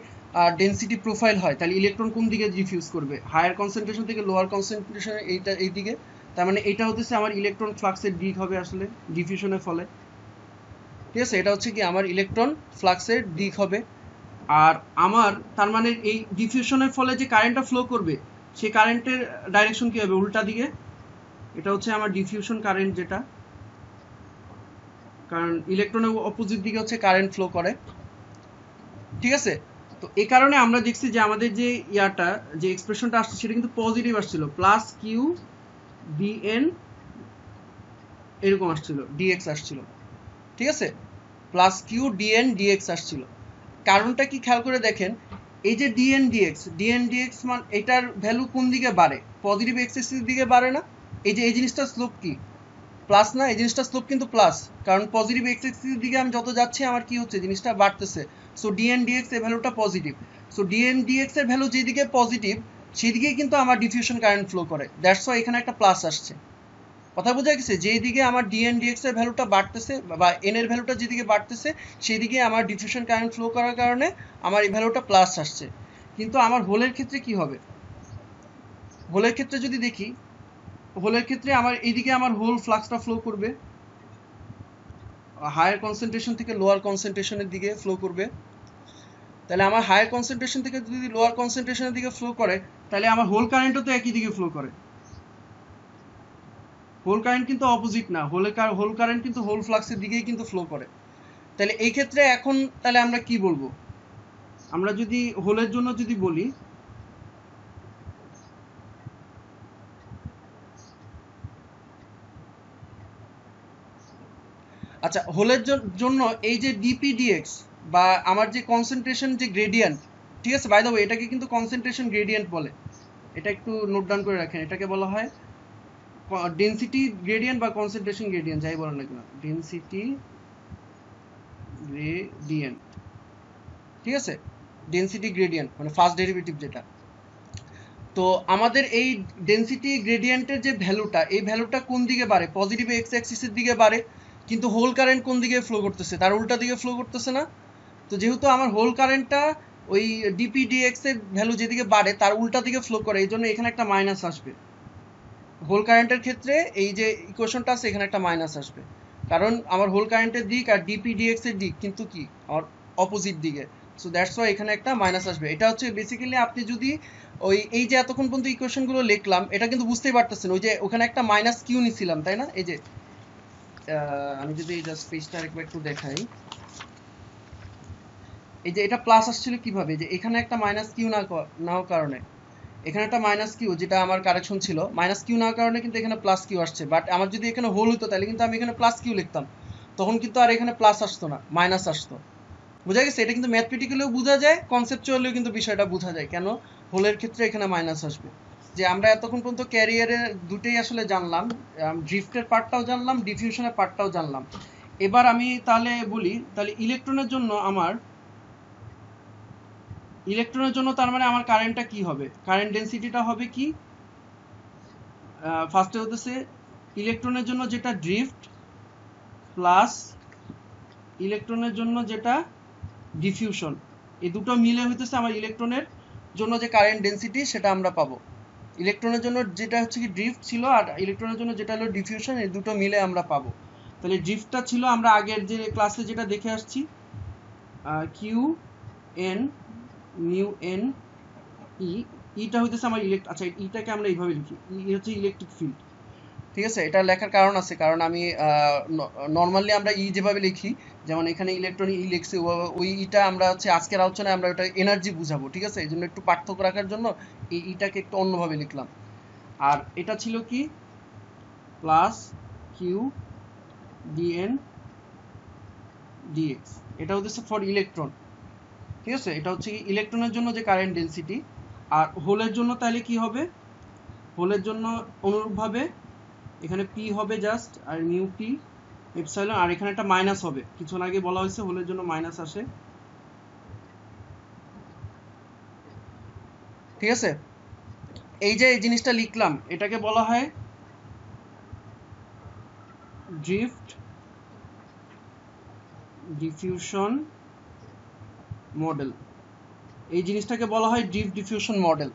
ডেনসিটি প্রোফাইল হয়, তাহলে ইলেকট্রন কোন দিকে ডিফিউজ করবে? হায়ার কনসেন্ট্রেশন থেকে লোয়ার কনসেন্ট্রেশন, এইটা এই দিকে। তার মানে এটা হচ্ছে আমার ইলেকট্রন ফ্লাক্সের দিক হবে আসলে ডিফিউশনের ফলে। ঠিক আছে, এটা হচ্ছে কি আমার ইলেকট্রন ফ্লাক্সের দিক হবে। আর আমার তার মানে এই ডিফিউশনের ফলে যে কারেন্টটা ফ্লো করবে, সেই কারেন্টের ডাইরেকশন কি হবে? উল্টা দিকে। এটা হচ্ছে আমার ডিফিউশন কারেন্ট, যেটা কারণ ইলেকট্রনের অপোজিট দিকে হচ্ছে কারেন্ট ফ্লো করে। ঠিক আছে, তো এই কারণে আমরা দেখছি যে আমাদের যে ইয়াটা যে এক্সপ্রেশনটা আসছে সেটা কিন্তু পজিটিভ আসছিল, প্লাস কিউ ডিএন এরকম আসছিল, ডিএক্স আসছিল। ঠিক আছে, প্লাস কিউ ডিএন ডিএক্স আসছিল। কারণটা কি খেয়াল করে দেখেন, এই যে ডিএন ডিএক্স মান এটার ভ্যালু কোন দিকে বাড়ে? পজিটিভ এক্সেসের দিকে বাড়ে না? এই যে এই জিনিসটার স্লোপ কি প্লাস না? এই জিনিসটার স্লোপ কিন্তু প্লাস, কারণ পজিটিভ এক্সেসের দিকে আমি যত যাচ্ছি আমার কি হচ্ছে, জিনিসটা বাড়তেছে। সো ডিএন ডিএক্স এর ভ্যালুটা পজিটিভ। সো ডিএন ডিএক্স এর ভ্যালু যেদিকে পজিটিভ সেই দিকেই কিন্তু আমার ডিফিউশন কারেন্ট ফ্লো করে, দ্যাটস ওয়াই এখানে একটা প্লাস আসছে। কথা বোঝা গেছে? যেই দিকে আমার ডিএন ডিএক্স এর ভ্যালুটা বাড়তেছে বা এন এর ভ্যালুটা যেদিকে বাড়তেছে সেই দিকে আমার ডিফিউশন কারেন্ট ফ্লো করার কারণে আমার এই ভ্যালুটা প্লাস আসছে। কিন্তু আমার হোলের ক্ষেত্রে কি হবে? হোলের ক্ষেত্রে যদি দেখি, হোলের ক্ষেত্রে আমার এইদিকে আমার হোল ফ্লাক্সটা ফ্লো করবে, হায়ার কনসেন্ট্রেশন থেকে লোয়ার কনসেন্ট্রেশনের দিকে ফ্লো করবে। তাহলে আমার হায়ার কনসেন্ট্রেশন থেকে যদি লোয়ার কনসেন্ট্রেশনের দিকে ফ্লো করে, তাহলে আমার হোল কারেন্টও তো একই দিকে ফ্লো করে। হোল কারেন্ট কিন্তু অপোজিট না, হোল কারেন্ট কিন্তু হোল ফ্লাক্সের দিকেই কিন্তু ফ্লো করে। তাহলে এই ক্ষেত্রে এখন তাহলে আমরা কি বলবো? আমরা যদি হোলের জন্য যদি বলি, আচ্ছা হোলের জন্য এই যে ডিপিডিএক্স বা আমার যে কনসেন্ট্রেশন যে গ্রেডিয়েন্ট, ঠিক আছে, বাই দ্য ওয়ে এটাকে কিন্তু কনসেন্ট্রেশন গ্রেডিয়েন্ট বলে, এটা একটু নোট ডাউন করে রাখেন। এটাকে বলা হয় ডেনসিটি গ্রেডিয়েন্ট বা কনসেন্ট্রেশন গ্রেডিয়েন্ট, যাই বলেন না কেন, ডেনসিটি গ্রেডিয়েন্ট। ঠিক আছে, ডেনসিটি গ্রেডিয়েন্ট মানে ফার্স্ট ডেরিভেটিভ যেটা। তো আমাদের এই ডেনসিটি গ্রেডিয়েন্টের যে ভ্যালুটা, এই ভ্যালুটা কোন দিকে বাড়ে? পজিটিভ এক্স অ্যাক্সিসের দিকে বাড়ে। কিন্তু হোল কারেন্ট কোন দিকে ফ্লো করতেছে? তার উল্টা দিকে ফ্লো করতেছে না? তো যেহেতু আমার হোল কারেন্টটা ওই ডিপিডিএক্স এর ভ্যালু যেদিকে বাড়ে তার উল্টা দিকে ফ্লো করে, এই জন্য এখানে একটা মাইনাস আসবে। হোল কারেন্টের ক্ষেত্রে এই যে ইকুয়েশনটা আছে এখানে একটা মাইনাস আসবে, কারণ আমার হোল কারেন্টের দিক আর ডিপিডিএক্স এর দিক কিন্তু কি আমার অপোজিট দিকে। সো দ্যাটস ওয়াই এখানে একটা মাইনাস আসবে। এটা হচ্ছে বেসিক্যালি আপনি যদি ওই এই যে এতক্ষণ পর্যন্ত ইকুয়েশনগুলো লিখলাম, এটা কিন্তু বুঝতেই পারতেছেন, ওই যে ওখানে একটা মাইনাস কিউ নিছিলাম, তাই না? এই যে আমি যদি জাস্ট পেজটা আরেকবার একটু দেখাই, এই যে এটা প্লাস আসছিল কিভাবে, যে এখানে একটা মাইনাস কিউ নাও কারণে এখানে একটা মাইনাস কিউ, যেটা আমার কারেকশন ছিল, মাইনাস কিউ নাও কারণে কিন্তু এখানে প্লাস কিউ আসছে। বাট আমার যদি এখানে হোল হতো তাহলে কিন্তু আমি এখানে প্লাস কিউ লিখতাম, তখন কিন্তু আর এখানে প্লাস আসতো না, মাইনাস আসতো। বোঝা গেছে? এটা কিন্তু ম্যাথমেটিক্যালিও বোঝা যায়, কনসেপচুয়ালিও কিন্তু বিষয়টা বোঝা যায় কেন হোলের ক্ষেত্রে এখানে মাইনাস আসবে। যে আমরা এতক্ষণ পর্যন্ত ক্যারিয়ারের দুটেই আসলে জানলাম, ড্রিফটের পার্টটাও জানলাম, ডিফিউশনের পার্টটাও জানলাম। এবার আমি তাহলে বলি, তাহলে ইলেকট্রনের জন্য তার মানে আমার কারেন্টটা কি হবে, কারেন্ট ডেনসিটিটা হবে কি, ফার্স্টে হতেছে ইলেকট্রনের জন্য যেটা ড্রিফট প্লাস ইলেকট্রনের জন্য যেটা ডিফিউশন, এই দুটো মিলে হইতেছে আমার ইলেকট্রনের জন্য যে কারেন্ট ডেনসিটি সেটা আমরা পাবো। ইলেকট্রনের জন্য যেটা হচ্ছে কি ড্রিফট ছিল আর ইলেকট্রনের জন্য যেটা হলো ডিফিউশন, এই দুটো মিলে আমরা পাবো। তাহলে ড্রিফটটা ছিল আমরা আগের যে ক্লাসে যেটা দেখে আসছি Q N mu N E, ইটা হইতেছে আমার আচ্ছা ইটাকে আমরা এইভাবে লিখি, ই হচ্ছে ইলেকট্রিক ফিল্ড, ঠিক আছে। এটা লেখার কারণ আছে, কারণ আমি নর্মালি আমরা ই যেভাবে লিখি, যেমন এখানে ইলেকট্রন ই লিখছি, ওই ইটা আমরা হচ্ছে আজকের আলোচনায় আমরা ওটা এনার্জি বুঝাবো, ঠিক আছে। এই জন্য একটু পার্থক্য রাখার জন্য এই ইটাকে একটু অন্যভাবে লিখলাম। আর এটা ছিল কি প্লাস কিউ ডিএন ডিএক্স, এটা হচ্ছে ফর ইলেকট্রন, ঠিক আছে। এটা হচ্ছে ইলেকট্রনের জন্য যে কারেন্ট ডেনসিটি। আর হোলের জন্য তাহলে কি হবে, হোলের জন্য অনুরূপভাবে এখানে পি হবে জাস্ট, আর মিউ পি এপসাইলন, আর এখানে একটা মাইনাস হবে, কিছুক্ষণ আগে বলা হয়েছে হোলের জন্য মাইনাস আসে, ঠিক আছে। এই যে এই জিনিসটা লিখলাম এটাকে বলা হয় ড্রিফট ডিফিউশন মডেল, এই জিনিসটাকে বলা হয় ড্রিফট ডিফিউশন মডেল।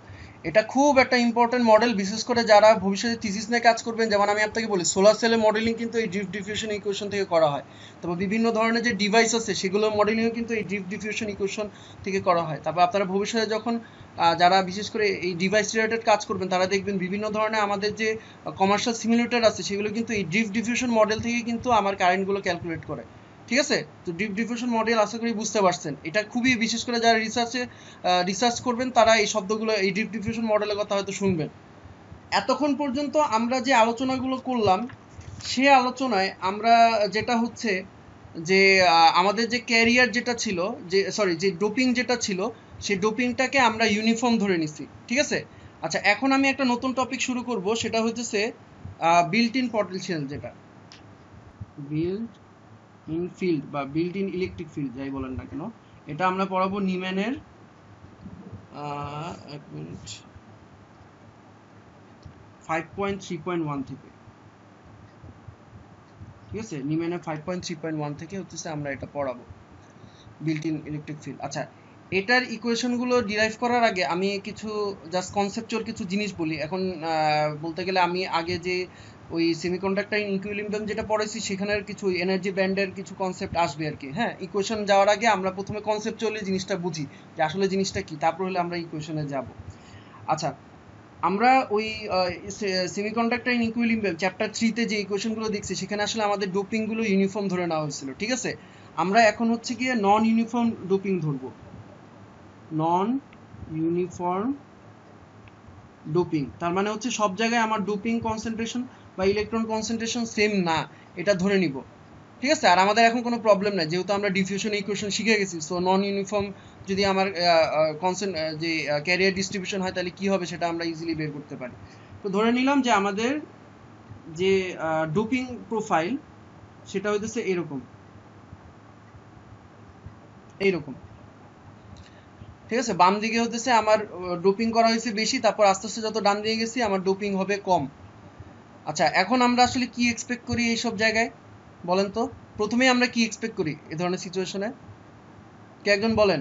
এটা খুব একটা ইম্পর্টেন্ট মডেল, বিশেষ করে যারা ভবিষ্যতে থিসিস নিয়ে কাজ করবেন। যেমন আমি আপনাকে বলি সোলার সেলের মডেলিং কিন্তু এই ড্রিফট ডিফিউশন ইকুয়েশন থেকে করা হয়। তারপর বিভিন্ন ধরনের যে ডিভাইস আছে সেগুলোর মডেলিংও কিন্তু এই ড্রিফট ডিফিউশন ইকুয়েশন থেকে করা হয়। তারপর আপনারা ভবিষ্যতে যখন যারা বিশেষ করে এই ডিভাইস রিলেটেড কাজ করবেন তারা দেখবেন বিভিন্ন ধরনের আমাদের যে কমার্শিয়াল সিমুলেটর আছে সেগুলো কিন্তু এই ড্রিফট ডিফিউশন মডেল থেকে কিন্তু আমার কারেন্টগুলো ক্যালকুলেট করে, ঠিক আছে। তো ড্রিফট ডিফিউশন মডেল আশা করি বুঝতে পারছেন। এটা খুবই বিশেষ করে যারা রিসার্চ করবেন তারা এই শব্দগুলো, এই ড্রিফট ডিফিউশন মডেলের কথা হয়তো শুনবেন। এতক্ষণ পর্যন্ত আমরা যে আলোচনাগুলো করলাম সে আলোচনায় আমরা যেটা হচ্ছে যে আমাদের যে ক্যারিয়ার যেটা ছিল, যে ডোপিং যেটা ছিল সেই ডোপিংটাকে আমরা ইউনিফর্ম ধরে নিছি, ঠিক আছে। আচ্ছা, এখন আমি একটা নতুন টপিক শুরু করব, সেটা হচ্ছে বিল্ট ইন পটেনশিয়াল, যেটা বিল্ট ইন ফিল্ড বা বিল্ট ইন ইলেকট্রিক ফিল্ড যাই বলেন না কেন, এটা আমরা পড়াবো নিম্যানের 5.3.1 থেকে, ঠিক আছে। নিম্যানের 5.3.1 থেকে হচ্ছে আমরা এটা পড়াবো বিল্ট ইন ইলেকট্রিক ফিল্ড। আচ্ছা, এটার ইকুয়েশনগুলো ডিরাইভ করার আগে আমি কিছু জাস্ট কনসেপচুয়াল কিছু জিনিস বলি। এখন বলতে গেলে আমি আগে যে ওই সেমিকন্ডাক্টর ইন ইকুইলিব্রিয়াম যেটা পড়াইছি সেখানের কিছু এনার্জি ব্যান্ডের কিছু কনসেপ্ট আসবে আর কি, হ্যাঁ। ইকুয়েশন যাওয়ার আগে আমরা প্রথমে কনসেপচুয়ালি জিনিসটা বুঝি যে আসলে জিনিসটা কি, তারপর হলে আমরা ইকুয়েশনে যাব। আচ্ছা, আমরা ওই সেমিকন্ডাক্টর ইন ইকুইলিব্রিয়াম চ্যাপ্টার 3 যে ইকুয়েশনগুলো দেখছি সেখানে আসলে আমাদের ডোপিংগুলো ইউনিফর্ম ধরে নেওয়া হয়েছিল, ঠিক আছে। আমরা এখন হচ্ছে গিয়ে নন ইউনিফর্ম ডোপিং ধরবো, নন ইউনিফর্ম ডোপিং। তার মানে হচ্ছে সব জায়গায় আমার ডোপিং কনসেন্ট্রেশন বা ইলেকট্রন কনসেন্ট্রেশন সেম না, এটা ধরে নিব, ঠিক আছে। আর আমাদের এখন কোনো প্রবলেম নাই, যেহেতু আমরা ডিফিউশন ইকুয়েশন শিখে গেছি। সো নন ইউনিফর্ম যদি আমার যে ক্যারিয়ার ডিস্ট্রিবিউশন হয় তাহলে কি হবে সেটা আমরা ইজিলি বের করতে পারি। তো ধরে নিলাম যে আমাদের যে ডোপিং প্রোফাইল সেটা হইতেছে এরকম, ঠিক আছে। বাম দিকে হতেছে আমার ডোপিং করা হয়েছে বেশি, তারপর আস্তে আস্তে যত ডান দিকে গেছি আমার ডোপিং হবে কম। আচ্ছা, এখন আমরা আসলে কি এক্সপেক্ট করি এই সব জায়গায় বলেন তো? প্রথমেই আমরা কি এক্সপেক্ট করি এই ধরনের সিচুয়েশনে? কে একজন বলেন,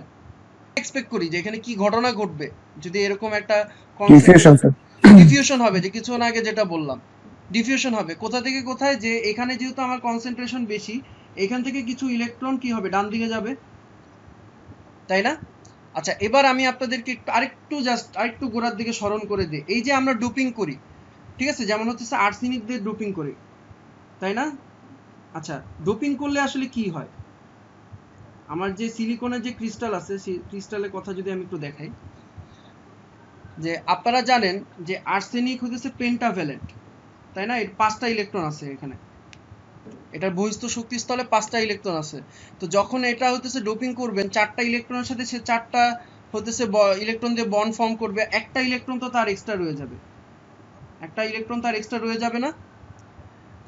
এক্সপেক্ট করি যে এখানে কি ঘটনা ঘটবে যদি এরকম একটা ডিফিউশন হবে, যে কিছুক্ষণ আগে যেটা বললাম ডিফিউশন হবে। কোথা থেকে কোথায়? যে এখানে যেহেতু আমার কনসেন্ট্রেশন বেশি, এখান থেকে কিছু ইলেকট্রন কি হবে ডান দিকে যাবে, তাই না? আচ্ছা, এবার আমি আপনাদেরকে আরেকটু গোড়ার দিকে স্মরণ করে দিই। এই যে আমরা ডোপিং করি, ঠিক আছে, যেমন হচ্ছে আর্সেনিক দিয়ে ডোপিং করি, তাই না? আচ্ছা, ডোপিং করলে আসলে কি হয়? আমার যে সিলিকনের যে ক্রিস্টাল আছে সেই ক্রিস্টালের কথা যদি আমি একটু দেখাই, যে আপনারা জানেন যে আর্সেনিক হচ্ছে পেন্টাভ্যালেন্ট, তাই না? এর 5টা ইলেকট্রন আছে এখানে, এটার বহিস্থ শক্তিস্থলে 5টা ইলেকট্রন আছে। তো যখন এটা হচ্ছে ডোপিং করবেন 4টা ইলেকট্রনের সাথে সে 4টা হচ্ছে ইলেকট্রন দিয়ে বন্ড ফর্ম করবে, একটা ইলেকট্রন তো তার এক্সট্রা রয়ে যাবে, একটা ইলেকট্রন তার এক্সট্রা রয়ে যাবে না?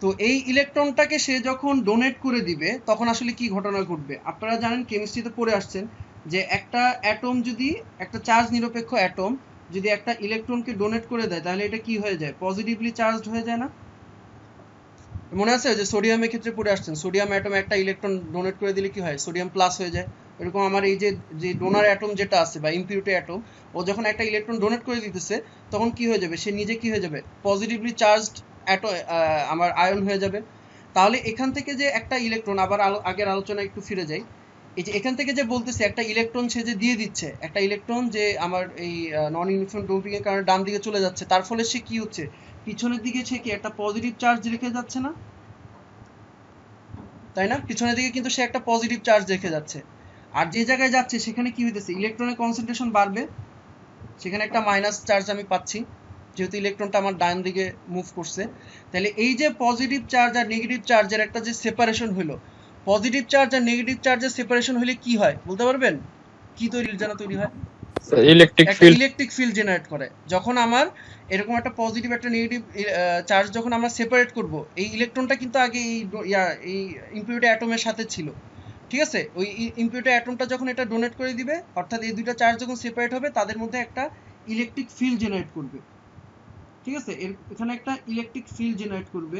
তো এই ইলেকট্রনটাকে সে যখন ডোনেট করে দিবে তখন আসলে কি ঘটনা ঘটবে? আপনারা জানেন, কেমিস্ট্রিতে পড়ে আসছেন যে একটা অ্যাটম যদি, একটা চার্জ নিরপেক্ষ অ্যাটম যদি একটা ইলেকট্রনকে ডোনেট করে দেয় তাহলে এটা কি হয়ে যায়? পজিটিভলি চার্জড হয়ে যায় না? মনে আছে যে সোডিয়ামের ক্ষেত্রে পড়ে আসছেন, সোডিয়াম অ্যাটম একটা ইলেকট্রন ডোনেট করে দিলে কি হয়? সোডিয়াম প্লাস হয়ে যায়। এরকম আমার এই যে যে ডোনার অ্যাটম যেটা আছে বা ইম্পিউরিটি অ্যাটম, ও যখন একটা ইলেকট্রন ডোনেট করে দিতেছে তখন কি হয়ে যাবে? সে নিজে কি হয়ে যাবে? পজিটিভলি চার্জড আমার আয়ন হয়ে যাবে। তাহলে এখান থেকে যে একটা ইলেকট্রন, আবার আগের আলোচনা একটু ফিরে যাই, এই যে এখান থেকে যে বলতেছে একটা ইলেকট্রন সে যে দিয়ে দিচ্ছে, একটা ইলেকট্রন যে আমার এই নন ইউনিফর্ম ডোপিং এর কারণে ডান দিকে চলে যাচ্ছে, তার ফলে সে কি হচ্ছে? পিছনের দিকে সে কি একটা পজিটিভ চার্জ রেখে যাচ্ছে না? তাই না? পিছনের দিকে কিন্তু সে একটা পজিটিভ চার্জ রেখে যাচ্ছে। আর যে জায়গায় যাচ্ছে সেখানে কি হইতেছে? ইলেকট্রনের কনসেন্ট্রেশন বাড়বে, সেখানে একটা মাইনাস চার্জ আমি পাচ্ছি যেহেতু ইলেকট্রনটা আমার ডান দিকে মুভ করছে। তাহলে এই যে পজিটিভ চার্জ আর নেগেটিভ চার্জের একটা যে সেপারেশন হলো, পজিটিভ চার্জ আর নেগেটিভ চার্জের সেপারেশন হলে কি হয় বলতে পারবেন? কি তৈরি হয়? ইলেকট্রিক একটা ফিল্ড। ইলেকট্রিক ফিল্ড জেনারেট করে। যখন আমার এরকম একটা পজিটিভ একটা নেগেটিভ চার্জ যখন আমরা সেপারেট করব, এই ইলেকট্রনটা কিন্তু আগে এই ইম্পিউরিটি অ্যাটমের সাথে ছিল, ঠিক আছে? ওই ইম্পিউরিটি অ্যাটমটা যখন এটা ডোনেট করে দিবে, অর্থাৎ এই দুইটা চার্জ যখন সেপারেট হবে তাদের মধ্যে একটা ইলেকট্রিক ফিল্ড জেনারেট করবে, ঠিক আছে? এখানে একটা ইলেকট্রিক ফিল্ড জেনারেট করবে,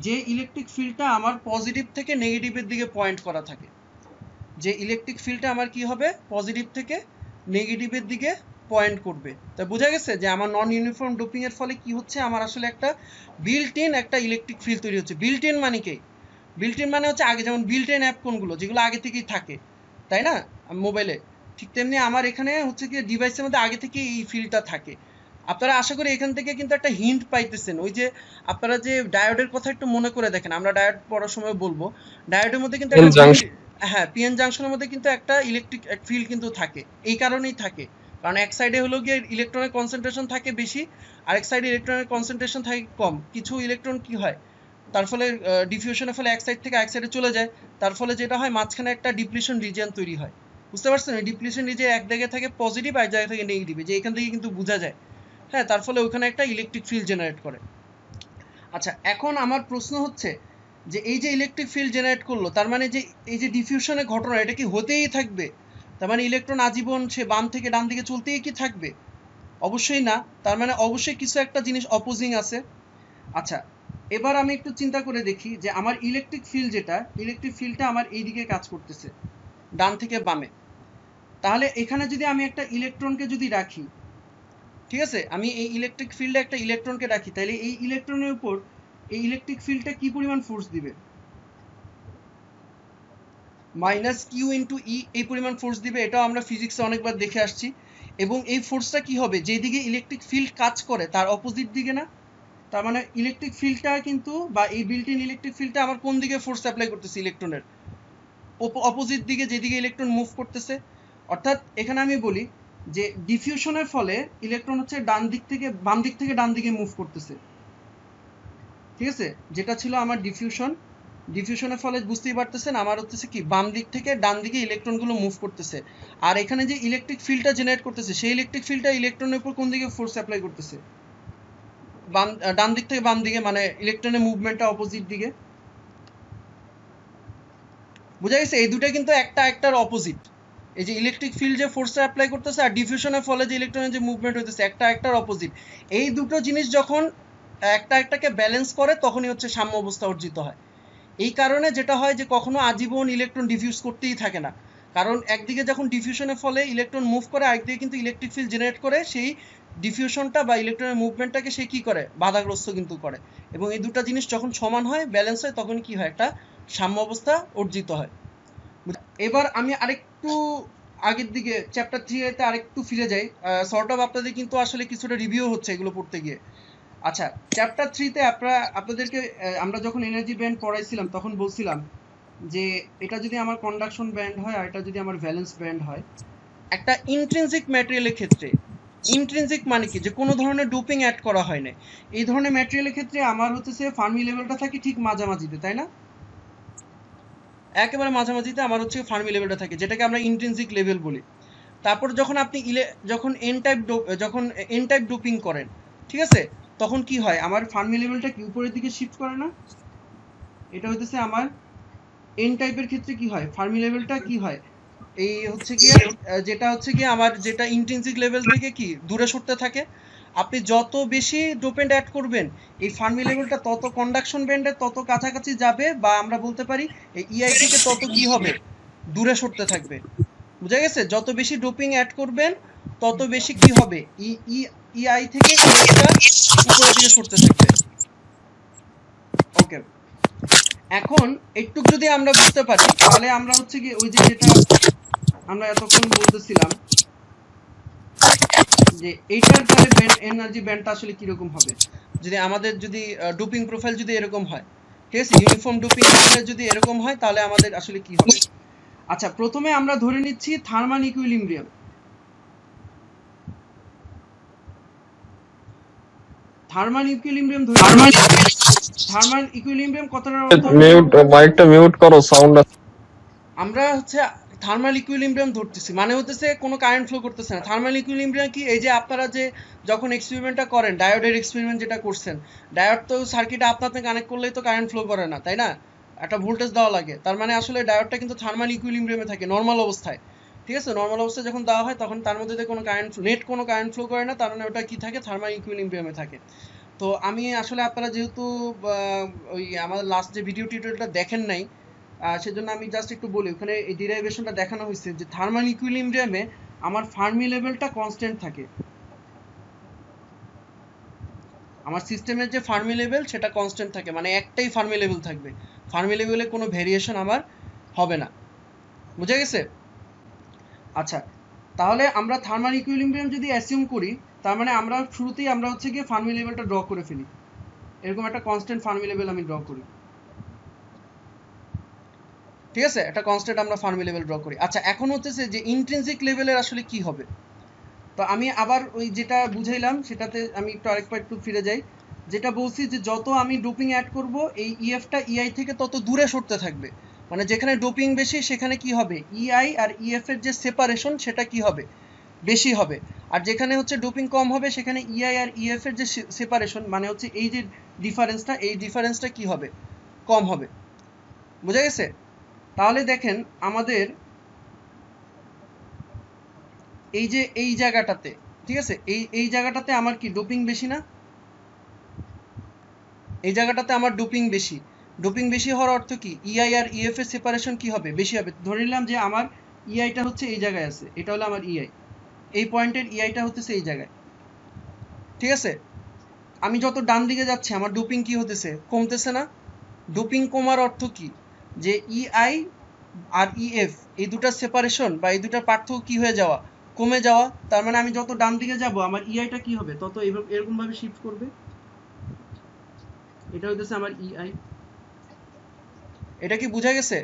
যে ইলেকট্রিক ফিল্ডটা আমার পজিটিভ থেকে নেগেটিভের দিকে পয়েন্ট করা থাকে। যে ইলেকট্রিক ফিল্ডটা আমার কি হবে? পজিটিভ থেকে নেগেটিভের দিকে পয়েন্ট করবে। তা বোঝা গেছে যে আমার নন ইউনিফর্ম ডোপিং এর ফলে কি হচ্ছে? আমার আসলে একটা বিল্ট ইন একটা ইলেকট্রিক ফিল্ড তৈরি হচ্ছে। বিল্ট ইন মানে কি? বিল্ট ইন মানে হচ্ছে আগে যেমন বিল্ট ইন অ্যাপ কোনগুলো, যেগুলো আগে থেকেই থাকে, তাই না, মোবাইলে, ঠিক তেমনি আমার এখানে হচ্ছে কি ডিভাইসের মধ্যে আগে থেকে এই ফিল্ডটা থাকে। আপনারা আশা করি এখান থেকে কিন্তু একটা হিন্ট পাইতেছেন। ওই যে আপনারা যে ডায়োডের কথা একটু মনে করে দেখেন, আমরা ডায়োড পড়ার সময় বলবো, ডায়োডের মধ্যে কিন্তু একটা হ্যাঁ, পিএন জাংশনের মধ্যে কিন্তু একটা ইলেকট্রিক ফিল্ড কিন্তু থাকে। এই কারণেই থাকে, কারণ এক সাইডে হলো গিয়ে ইলেকট্রনের কনসেন্ট্রেশন থাকে বেশি, আরেক সাইডে ইলেকট্রনের কনসেন্ট্রেশন থাকে কম। কিছু ইলেকট্রন কি হয়, তার ফলে ডিফিউশনের ফলে এক সাইড থেকে এক সাইডে চলে যায়, তার ফলে যেটা হয় মাঝখানে একটা ডিপ্লিশন রিজিয়ন তৈরি হয়। বুঝতে পারছেন? এই ডিপ্লিশন রিজিয়ন এক জায়গায় থাকে পজিটিভ, আর এক জায়গায় থাকে নেগেটিভ, যে এখান থেকে কিন্তু বোঝা যায়। হ্যাঁ, তার ফলে ওখানে একটা ইলেকট্রিক ফিল্ড জেনারেট করে। আচ্ছা, এখন আমার প্রশ্ন হচ্ছে যে এই যে ইলেকট্রিক ফিল্ড জেনারেট করলো, তার মানে যে এই যে ডিফিউশনের ঘটনা, এটা কি হতেই থাকবে? তার মানে ইলেকট্রন আজীবন সে বাম থেকে ডান দিকে চলতেই কি থাকবে? অবশ্যই না। তার মানে অবশ্যই কিছু একটা জিনিস অপোজিং আছে। আচ্ছা, এবার আমি একটু চিন্তা করে দেখি যে আমার ইলেকট্রিক ফিল্ড যেটা, ইলেকট্রিক ফিল্ডটা আমার এই দিকে কাজ করতেছে, ডান থেকে বামে। তাহলে এখানে যদি আমি একটা ইলেকট্রনকে যদি রাখি, ঠিক আছে, আমি এই ইলেকট্রিক ফিল্ডে একটা ইলেকট্রনকে রাখি, তাহলে এই ইলেকট্রনের উপর এই ইলেকট্রিক ফিল্ডটা কি পরিমাণ ফোর্স দিবে? মাইনাস কিউ ইন্টু ই, এই পরিমাণ ফোর্স দিবে। এটাও আমরা ফিজিক্সে অনেকবার দেখে আসছি। এবং এই ফোর্সটা কি হবে? যেদিকে ইলেকট্রিক ফিল্ড কাজ করে তার অপোজিট দিকে না? তার মানে ইলেকট্রিক ফিল্ডটা কিন্তু, বা এই বিল্ট ইন ইলেকট্রিক ফিল্ডটা আমার কোন দিকে ফোর্স অ্যাপ্লাই করতেছে? ইলেকট্রনের অপোজিট দিকে, যেদিকে ইলেকট্রন মুভ করতেছে। অর্থাৎ এখানে আমি বলি যে ডিফিউশনের ফলে ইলেকট্রন হচ্ছে বাম দিক থেকে ডান দিকে মুভ করতেছে, ঠিক আছে? যেটা ছিল আমার ডিফিউশনের ফলে বুঝতেই পারতেছেন আমার হচ্ছে কি বাম দিক থেকে ডান দিকে ইলেকট্রনগুলো মুভ করতেছে। আর এখানে যে ইলেকট্রিক ফিল্ডটা জেনারেট করতেছে, সেই ইলেকট্রিক ফিল্ডটা ইলেকট্রনের উপর কোন দিকে ফোর্স অ্যাপ্লাই করতেছে? ডান দিক থেকে বাম দিকে, মানে ইলেকট্রনের মুভমেন্টটা অপোজিট দিকে। বুঝা গেছে? এই দুটো কিন্তু একটার অপোজিট। এই যে ইলেকট্রিক ফিল্ড যে ফোর্সটা অ্যাপ্লাই করতেছে আর ডিফিউশনের ফলে যে ইলেকট্রনের যে মুভমেন্ট হইতেছে, একটার অপোজিট। এই দুটো জিনিস যখন একটাকে ব্যালেন্স করে তখনই হচ্ছে সাম্য অবস্থা অর্জিত হয়। এই কারণে যেটা হয় যে কখনো আজীবন ইলেকট্রন ডিফিউজ করতেই থাকে না, কারণ একদিকে যখন ডিফিউশনের ফলে ইলেকট্রন মুভ করে, আরেকদিকে কিন্তু ইলেকট্রিক ফিল্ড জেনারেট করে, সেই ডিফিউশনটা বা ইলেকট্রনের মুভমেন্টটাকে সে কি করে? বাধাগ্রস্ত কিন্তু করে। এবং এই দুটো জিনিস যখন সমান হয়, ব্যালেন্স হয়, তখন কি হয়? একটা সাম্য অবস্থা অর্জিত হয়। এবার আমি আরেকটু আগের দিকে চ্যাপ্টার 3 আরেকটু ফিরে যাই। সর্ট অফ আপনাদের কিন্তু আসলে কিছুটা রিভিউ হচ্ছে এগুলো পড়তে গিয়ে। আচ্ছা, চ্যাপ্টার 3 আপনাদেরকে আমরা যখন এনার্জি ব্যান্ড পড়াইছিলাম তখন বলছিলাম যে এটা যদি আমার কন্ডাকশন ব্যান্ড হয় আর এটা যদি আমার ভ্যালেন্স ব্যান্ড হয়, একটা ইন্ট্রিনসিক ম্যাটেরিয়ালের ক্ষেত্রে, ইন্ট্রিনসিক মানে কি? যে কোনো ধরনের ডোপিং অ্যাড করা হয় না, এই ধরনের ম্যাটেরিয়ালের ক্ষেত্রে আমার হচ্ছে ফার্মি লেভেলটা থাকে ঠিক মাঝামাঝিতে, তাই না? একেবারে মাঝামাঝিতে আমার হচ্ছে ফার্মি লেভেলটা থাকে, যেটাকে আমরা ইন্ট্রিনসিক লেভেল বলি। তারপর যখন আপনি যখন এন টাইপ ডোপিং করেন, ঠিক আছে, তখন কি হয়, আমার ফার্মি লেভেলটা কি উপরের দিকে শিফট করে না? এটা হইতেছে আমার এন টাইপের ক্ষেত্রে কি হয়, ফার্মি লেভেলটা কি হয়, এই হচ্ছে কি যেটা হচ্ছে কি আমার যেটা ইন্ট্রিনসিক লেভেল থেকে কি দূরে সরতে থাকে। আপনি যত বেশি ডোপেন্ট অ্যাড করবেন এই ফার্মি লেভেলটা তত কন্ডাকশন ব্যান্ডের তত কাছাকাছি যাবে, বা আমরা বলতে পারি এই ইআই থেকে তত কি হবে, দূরে সরতে থাকবে। বুঝা গেছে? যত বেশি ডোপিং অ্যাড করবেন তত বেশি কি হবে, ইআই থেকে ইএফটা উপরের দিকে সরতে থাকবে। ওকে, এখন একটু যদি আমরা বুঝতে পারি তাহলে আমরা হচ্ছে কি ওই যে যেটা আমরা এতক্ষণ বলতেছিলাম যে এইটার তাহলে এনার্জি ব্যান্ডটা আসলে কিরকম হবে যদি আমাদের যদি ডোপিং প্রোফাইল যদি এরকম হয়, ঠিক আছে, ইউনিফর্ম ডোপিং প্রোফাইল যদি এরকম হয় তাহলে আমাদের আসলে কি হবে। আচ্ছা, প্রথমে আমরা ধরে নিচ্ছি থার্মাল ইকুইলিব্রিয়াম। থার্মাল ইকুইলিব্রিয়াম ধরে থার্মাল ইকুইলিব্রিয়াম কতটা মিউট, মাইকটা মিউট করো, সাউন্ড। আমরা হচ্ছে থার্মাল ইকুইলিব্রিয়াম ধরতেছি, মানে হতেছে কোনো কারেন্ট ফ্লো করতেছে না। থার্মাল ইকুইলিব্রিয়াম কি, এই যে আপনারা যে যখন এক্সপেরিমেন্টটা করেন, ডায়োডের এক্সপেরিমেন্ট যেটা করছেন, ডায়োড তো সার্কিটে আপনাতে কানেক্ট করলেই তো কারেন্ট ফ্লো করে না, তাই না? একটা ভোল্টেজ দেওয়া লাগে, তার মানে আসলে ডায়োডটা কিন্তু থার্মাল ইকুইলিব্রিয়ামে থাকে নর্মাল অবস্থায়, ঠিক আছে? নর্মাল অবস্থায় যখন দেওয়া হয় তখন তার মধ্যে কোনো কারেন্ট ফ্লো করে না, তার মানে ওটা কি থাকে, থার্মাল ইকুইলিব্রিয়ামে থাকে। তো আমি আসলে আপনারা যেহেতু ওই আমাদের লাস্ট যে ভিডিও টিউটোরিয়ালটা দেখেন নাই, সেজন্য আমি জাস্ট একটু বলি, ওখানে এই ডিরাইভেশনটা দেখানো হয়েছে যে থার্মাল ইকুইলিব্রিয়ামে আমার ফার্মি লেভেলটা কনস্ট্যান্ট থাকে, আমার সিস্টেমের যে ফার্মি লেভেল সেটা কনস্ট্যান্ট থাকে, মানে একটাই ফার্মি লেভেল থাকবে, ফার্মি লেভেলে কোনো ভেরিয়েশন আমার হবে না। বুঝা গেছে? আচ্ছা, তাহলে আমরা থার্মাল ইকুইলিব্রিয়াম যদি অ্যাসিউম করি, তার মানে আমরা শুরুতেই আমরা হচ্ছে গিয়ে ফার্মি লেভেলটা ড্র করে ফেলি, এরকম একটা কনস্ট্যান্ট ফার্মি লেভেল আমি ড্র করি, ঠিক আছে? একটা কনস্ট্যান্ট আমরা ফার্মি লেভেল ড্র করি। আচ্ছা, এখন হচ্ছে যে ইন্ট্রিনসিক লেভেলের আসলে কি হবে। তো আমি আবার ওই যেটা বুঝাইলাম সেটাতে আমি একটু আরেকবার একটু ফিরে যাই, যেটা বলছি যে যত আমি ডোপিং অ্যাড করব এই ইএফটা ইআই থেকে তত দূরে সরতে থাকবে, মানে যেখানে ডোপিং বেশি সেখানে কি হবে, ইআই আর ইএফ এর যে সেপারেশন সেটা কি হবে, বেশি হবে। আর যেখানে হচ্ছে ডোপিং কম হবে সেখানে ইআই আর ইএফ এর যে সেপারেশন, মানে হচ্ছে এই যে ডিফারেন্সটা, এই ডিফারেন্সটা কি হবে, কম হবে। বুঝা গেছে? তাহলে দেখেন আমাদের এই যে এই জায়গাটাতে, ঠিক আছে, এই জায়গাটাতে আমার কি ডোপিং বেশি না, এই জায়গাটাতে আমার ডোপিং বেশি। ডোপিং বেশি হওয়ার অর্থ কি, ইআই আর ইএফ এর সেপারেশন কি হবে, বেশি হবে। ধরে নিলাম যে আমার ইআইটা হচ্ছে এই জায়গায় আছে, এটা হলো আমার ইআই, এই পয়েন্টের ইআইটা হচ্ছে এই জায়গায়, ঠিক আছে? আমি যত ডান দিকে যাচ্ছি আমার ডোপিং কি হতেছে, কমতেছে না? ডোপিং কমার অর্থ কি, যে ইআই আর ইএফ এই দুটার সেপারেশন বা এই দুটার পার্থক্য কি হয়ে যাওয়া, কমে যাওয়া। তার মানে আমি যত ডান দিকে যাব আমার ইআইটা কি হবে, তত এরকম ভাবে শিফট করবে। এটা হইতেছে আমার ইআই। এটা কি বোঝা গেছে?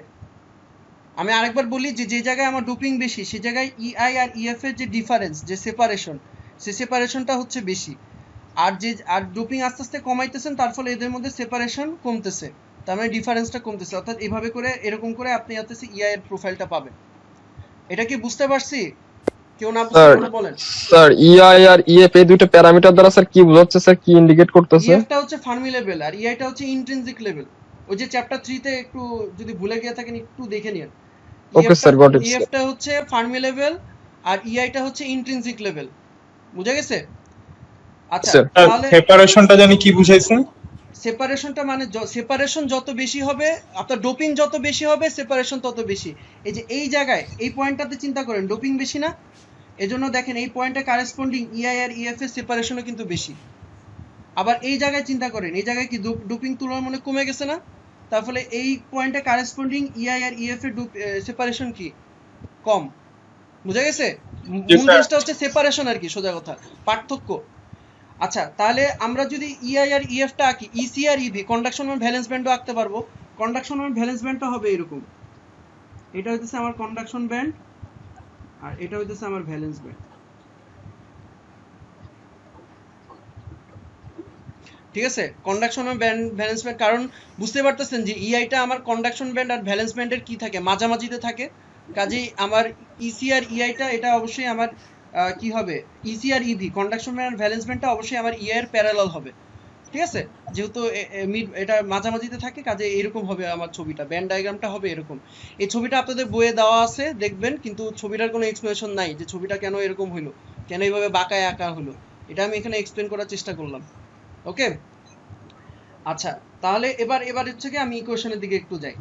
আমি আরেকবার বলি যে যে জায়গায় আমার ডোপিং বেশি সে জায়গায় ইআই আর ইএফ এর যে ডিফারেন্স, যে সেপারেশন, সে সেপারেশনটা হচ্ছে বেশি। আর ডোপিং আস্তে আস্তে কমাইতেছেন, তার ফলে এদের মধ্যে সেপারেশন কমতেছে, তার মানে ডিফারেন্সটা কমতেছে। অর্থাৎ এইভাবে করে এরকম করে আপনি হচ্ছে ইআই এর প্রোফাইলটা পাবেন। এটা কি বুঝতে পারছি? কেউ না বুঝতে পারলে বলেন। স্যার ইআই আর ইএফ এই দুটো প্যারামিটার দ্বারা স্যার কি বোঝাচ্ছে, স্যার কি ইন্ডিকেট করতেছে? ইএফটা হচ্ছে ফার্মি লেভেল আর ইআইটা হচ্ছে ইন্ট্রিনসিক লেভেল। ওই যে চ্যাপ্টার 3 তে একটু যদি ভুলে গিয়ে থাকেন একটু দেখে নিন। Okay sir, got it. ইএফটা হচ্ছে ফার্মি লেভেল আর ইআইটা হচ্ছে ইন্ট্রিনসিক লেভেল। বুঝা গেছে? আচ্ছা, তাহলে সেপারেশনটা জানি কি বুঝাইছেন? সেপারেশনটা মানে সেপারেশন যত বেশি হবে, আপনার ডোপিং যত বেশি হবে সেপারেশন তত বেশি। এই যে এই জায়গায় এই পয়েন্টটাতে চিন্তা করেন ডোপিং বেশি না, এজন্য দেখেন এই পয়েন্টে কারেসপন্ডিং ইআই আর ইএফ এর সেপারেশনও কিন্তু বেশি। আবার এই জায়গায় চিন্তা করেন, এই জায়গায় কি ডোপিং তুলনামূলক কমে গেছে না, তার ফলে এই পয়েন্টে কারেসপন্ডিং ইআই আর ইএফ এর সেপারেশন কি কম। বুঝা গেছে? মূল জিনিসটা হচ্ছে সেপারেশন আর কি, সোজা কথা, পার্থক্য। আচ্ছা, তাহলে আমরা যদি ইআই আর ইএফটা আঁকি, ইসি আর ইভি, কন্ডাকশন আর ভ্যালেন্স ব্যান্ডও আঁকতে পারবো। কন্ডাকশন আর ভ্যালেন্স ব্যান্ডটা হবে এরকম, এটা হইতেছে আমার কন্ডাকশন ব্যান্ড আর এটা হইতেছে আমার ভ্যালেন্স ব্যান্ড, ঠিক আছে? কন্ডাকশন আর ভ্যালেন্স ব্যান্ড, কারণ বুঝতে পারতেছেন যে ইআইটা আমার কন্ডাকশন ব্যান্ড আর ভ্যালেন্স ব্যান্ডের কি থাকে, মাঝামাঝিতে থাকে। কাজেই আমার ইসি আর ইআইটা এটা অবশ্যই আমার কি হবে ইসি আর ইভি কন্ডাকশন ব্যান্ড আর ভ্যালেন্স ব্যান্ডটা অবশ্যই আমার এর প্যারালাল হবে, ঠিক আছে, যেহেতু এটা মাঝামাঝিতে থাকে কাজে এরকম হবে আমার ছবিটা, ব্যান্ড ডায়াগ্রামটা হবে এরকম। এই ছবিটা আপনাদের বইয়ে দেওয়া আছে দেখবেন, কিন্তু ছবিটার কোনো এক্সপ্লেনেশন নাই যে ছবিটা কেন এরকম হলো, কেন এইভাবে বাঁকায় আঁকা হলো, এটা আমি এখানে এক্সপ্লেন করার চেষ্টা করলাম। ওকে, আচ্ছা তাহলে এবার হচ্ছে কি আমি ইকুয়েশনের দিকে একটু যাই,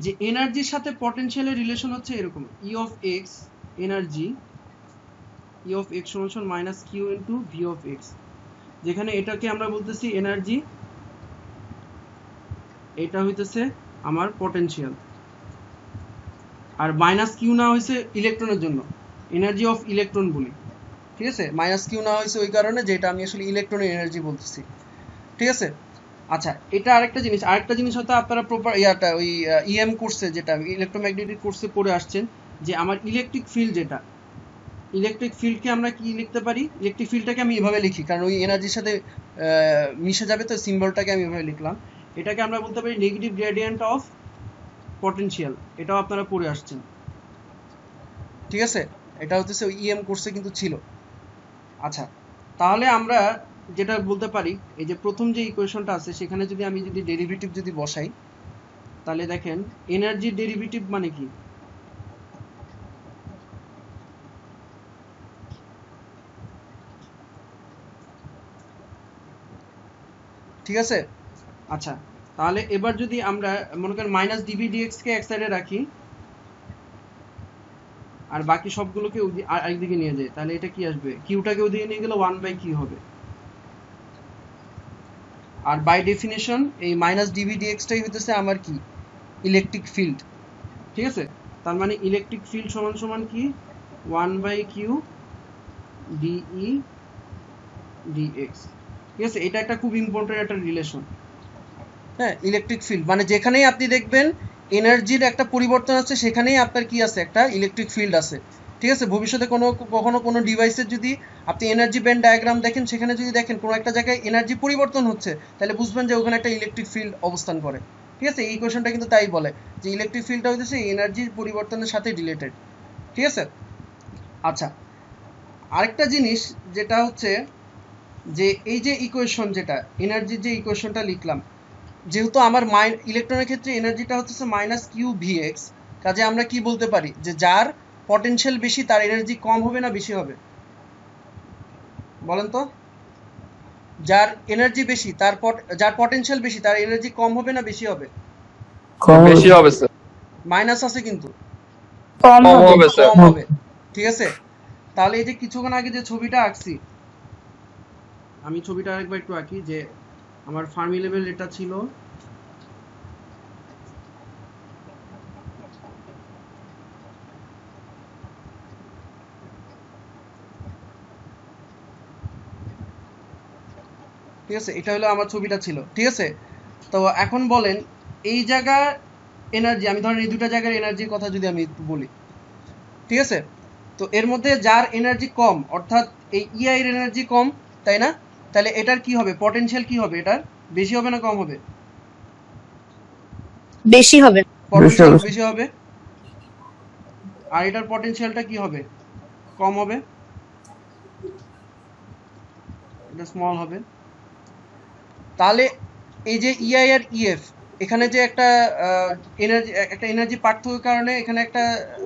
যে এনার্জির সাথে পটেনশিয়ালের রিলেশন হচ্ছে এরকম, E of x energy, E of x সমান সমান minus q into V of x, যেখানে এটাকে আমরা বলতেছি এনার্জি, এটা হইতেছে আমার পটেনশিয়াল, আর মাইনাস কিউ না হয়েছে ইলেকট্রনের জন্য, এনার্জি অফ ইলেকট্রন বলি, ঠিক আছে, মাইনাস কিউ না হয়েছে ওই কারণে যেটা আমি আসলে ইলেকট্রনের এনার্জি বলতেছি, ঠিক আছে। আচ্ছা এটা আরেকটা জিনিস হয়তো আপনারা প্রপার ওই ইএম কোর্সে যেটা ইলেকট্রোম্যাগনেটিক কোর্সে পড়ে আসছেন, যে আমার ইলেকট্রিক ফিল্ড যেটা, ইলেকট্রিক ফিল্ডকে আমরা কি লিখতে পারি, ইলেকট্রিক ফিল্ডটাকে আমি এভাবে লিখি কারণ ওই এনার্জির সাথে মিশে যাবে, তো সিম্বলটাকে আমি এভাবে লিখলাম, এটাকে আমরা বলতে পারি নেগেটিভ গ্রেডিয়েন্ট অফ পটেনশিয়াল, এটাও আপনারা পড়ে আসছেন, ঠিক আছে, এটা হচ্ছে ওই ইএম কোর্সে কিন্তু ছিল। আচ্ছা তাহলে আমরা যেটা বলতে পারি, এই যে প্রথম যে ইকুয়েশনটা আছে সেখানে যদি আমি ডেরিভেটিভ যদি বসাই, তাহলে দেখেন এনার্জির ডেরিভেটিভ মানে কি, ঠিক আছে। আচ্ছা তাহলে এবার যদি আমরা মনে করেন মাইনাস ডিভি ডিএক্স কে এক সাইডে রাখি আর বাকি সবগুলোকে আরেকদিকে নিয়ে যাই, তাহলে এটা কি আসবে, কিউটাকে ওদিকে নিয়ে গেলে 1/q হবে, আর বাই ডেফিনেশন এই মাইনাস ডিভি ডিএক্সটাই হইতেছে আমার কি ইলেকট্রিক ফিল্ড, ঠিক আছে, তার মানে ইলেকট্রিক ফিল্ড সমান সমান কি 1/q ডিই ডিএক্স, ঠিক আছে, এটা একটা খুব ইম্পর্টেন্ট একটা রিলেশন। হ্যাঁ ইলেকট্রিক ফিল্ড মানে যেখানেই আপনি দেখবেন এনার্জির একটা পরিবর্তন আছে সেখানেই আপনার কি আছে, একটা ইলেকট্রিক ফিল্ড আছে, ঠিক আছে। ভবিষ্যতে কখনো কোনো ডিভাইসের যদি আপনি এনার্জি ব্যান্ড ডায়াগ্রাম দেখেন, সেখানে যদি দেখেন কোনো একটা জায়গায় এনার্জি পরিবর্তন হচ্ছে, তাহলে বুঝবেন যে ওখানে একটা ইলেকট্রিক ফিল্ড অবস্থান করে, ঠিক আছে। এই ইকুয়েশনটা কিন্তু তাই বলে যে ইলেকট্রিক ফিল্ডটা হচ্ছে এনার্জির পরিবর্তনের সাথে রিলেটেড, ঠিক আছে। আচ্ছা আরেকটা জিনিস যেটা হচ্ছে যে এই যে ইকুয়েশন, যেটা এনার্জির যে ইকুয়েশনটা লিখলাম, যেহেতু আমার ইলেকট্রনের ক্ষেত্রে এনার্জিটা হচ্ছে মাইনাস কিউ ভি এক্স, কাজে আমরা কি বলতে পারি যে যার পটেনশিয়াল বেশি তার এনার্জি কম হবে না বেশি হবে, বলেন তো, যার এনার্জি বেশি যার পটেনশিয়াল বেশি তার এনার্জি কম হবে না বেশি হবে, বেশি হবে স্যার, মাইনাস আছে কিন্তু কম কম হবে। হবে স্যার, কম হবে, ঠিক আছে। তাহলে এই যে কিছুক্ষণ আগে যে ছবিটা আঁকছি, আমি ছবিটা আরেকবার একটু আঁকি, যে আমার ফার্মি লেভেল এটা ছিল, ঠিক আছে, এটা হলো আমার ছবিটা ছিল, ঠিক আছে। তো এখন বলেন এই জায়গা এনার্জি, আমি ধরেন এই দুটো জায়গার এনার্জির কথা যদি আমি একটু বলি, ঠিক আছে, তো এর মধ্যে যার এনার্জি কম অর্থাৎ এই ইআই এর এনার্জি কম, তাই না, তাহলে এটার কি হবে, পটেনশিয়াল কি হবে, এটার বেশি হবে না কম হবে, বেশি হবে। পটেনশিয়াল বেশি হবে, আর এটার পটেনশিয়ালটা কি হবে, কম হবে, এটা স্মল হবে। তাহলে এই যে ইআই আর ইএফ, এখানে যে একটা এনার্জি পার্থক্যের কারণে এখানে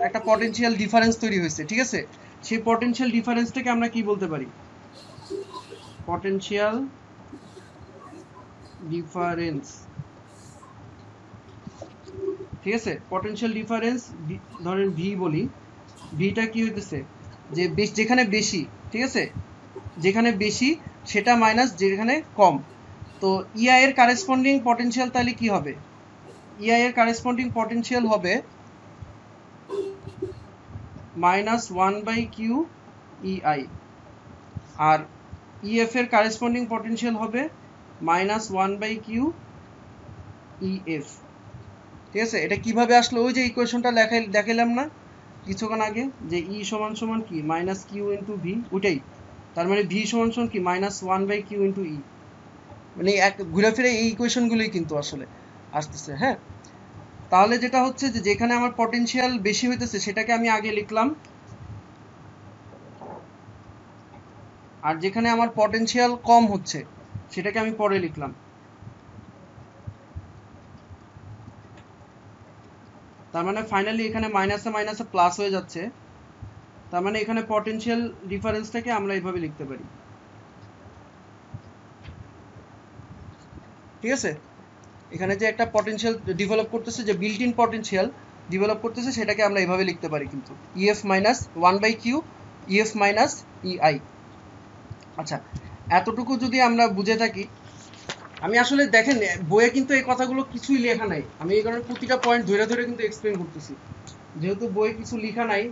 একটা পটেনশিয়াল ডিফারেন্স তৈরি হয়েছে, ঠিক আছে। সেই পটেনশিয়াল ডিফারেন্সটাকে আমরা কি বলতে পারি, পটেনশিয়াল ডিফারেন্স, ঠিক আছে। পটেনশিয়াল ডিফারেন্স ধরেন ভি বলি, ভিটা কি হইতেছে যে যেখানে বেশি, ঠিক আছে, যেখানে বেশি সেটা মাইনাস যেখানে কম, তো ইআই এর কারেসপন্ডিং পটেনশিয়াল তাহলে কি হবে, ইআই এর কারেসপন্ডিং পটেনশিয়াল হবে মাইনাস 1/q ইআই, আর ইএফ এর কারেসপন্ডিং পটেনশিয়াল হবে মাইনাস 1/q ইএফ, ঠিক আছে। এটা কিভাবে আসলো, ওই যে ইকুয়েশনটা দেখাইলাম না কিছুক্ষণ আগে, যে ই সমান সমান কি মাইনাস কিউ ইন্টু ভি, ওইটাই, তার মানে ভি সমান সমান কি মাইনাস 1/q ইন্টু ই, মানে ঘুরে ফিরে এই ইকুয়েশনগুলোই কিন্তু আসলে আসতেছে। হ্যাঁ তাহলে যেটা হচ্ছে যে যেখানে আমার পটেনশিয়াল বেশি হইতেছে সেটাকে আমি আগে লিখলাম, আর যেখানে আমার পটেনশিয়াল কম হচ্ছে সেটাকে আমি পরে লিখলাম। তার মানে ফাইনালি এখানে মাইনাসে মাইনাসে প্লাস হয়ে যাচ্ছে, তার মানে এখানে পটেনশিয়াল ডিফারেন্সটাকে আমরা এইভাবে লিখতে পারি। ঠিক আছে, এখানে যে একটা পটেনশিয়াল ডেভেলপ করতেছে, যে বিল্ট ইন পটেনশিয়াল ডেভেলপ করতেছে, সেটাকে আমরা এইভাবে লিখতে পারি কিন্তু E F minus 1/q E F minus E I. আচ্ছা, এতটুকু যদি আমরা বুঝে থাকি, আমি আসলে দেখেন বইয়ে কিন্তু এই কথাগুলো কিছুই লেখা নাই, আমি এই কারণে প্রতিটা পয়েন্ট ধরে ধরে কিন্তু এক্সপ্লেন করতেছি, যেহেতু বইয়ে কিছু লেখা নাই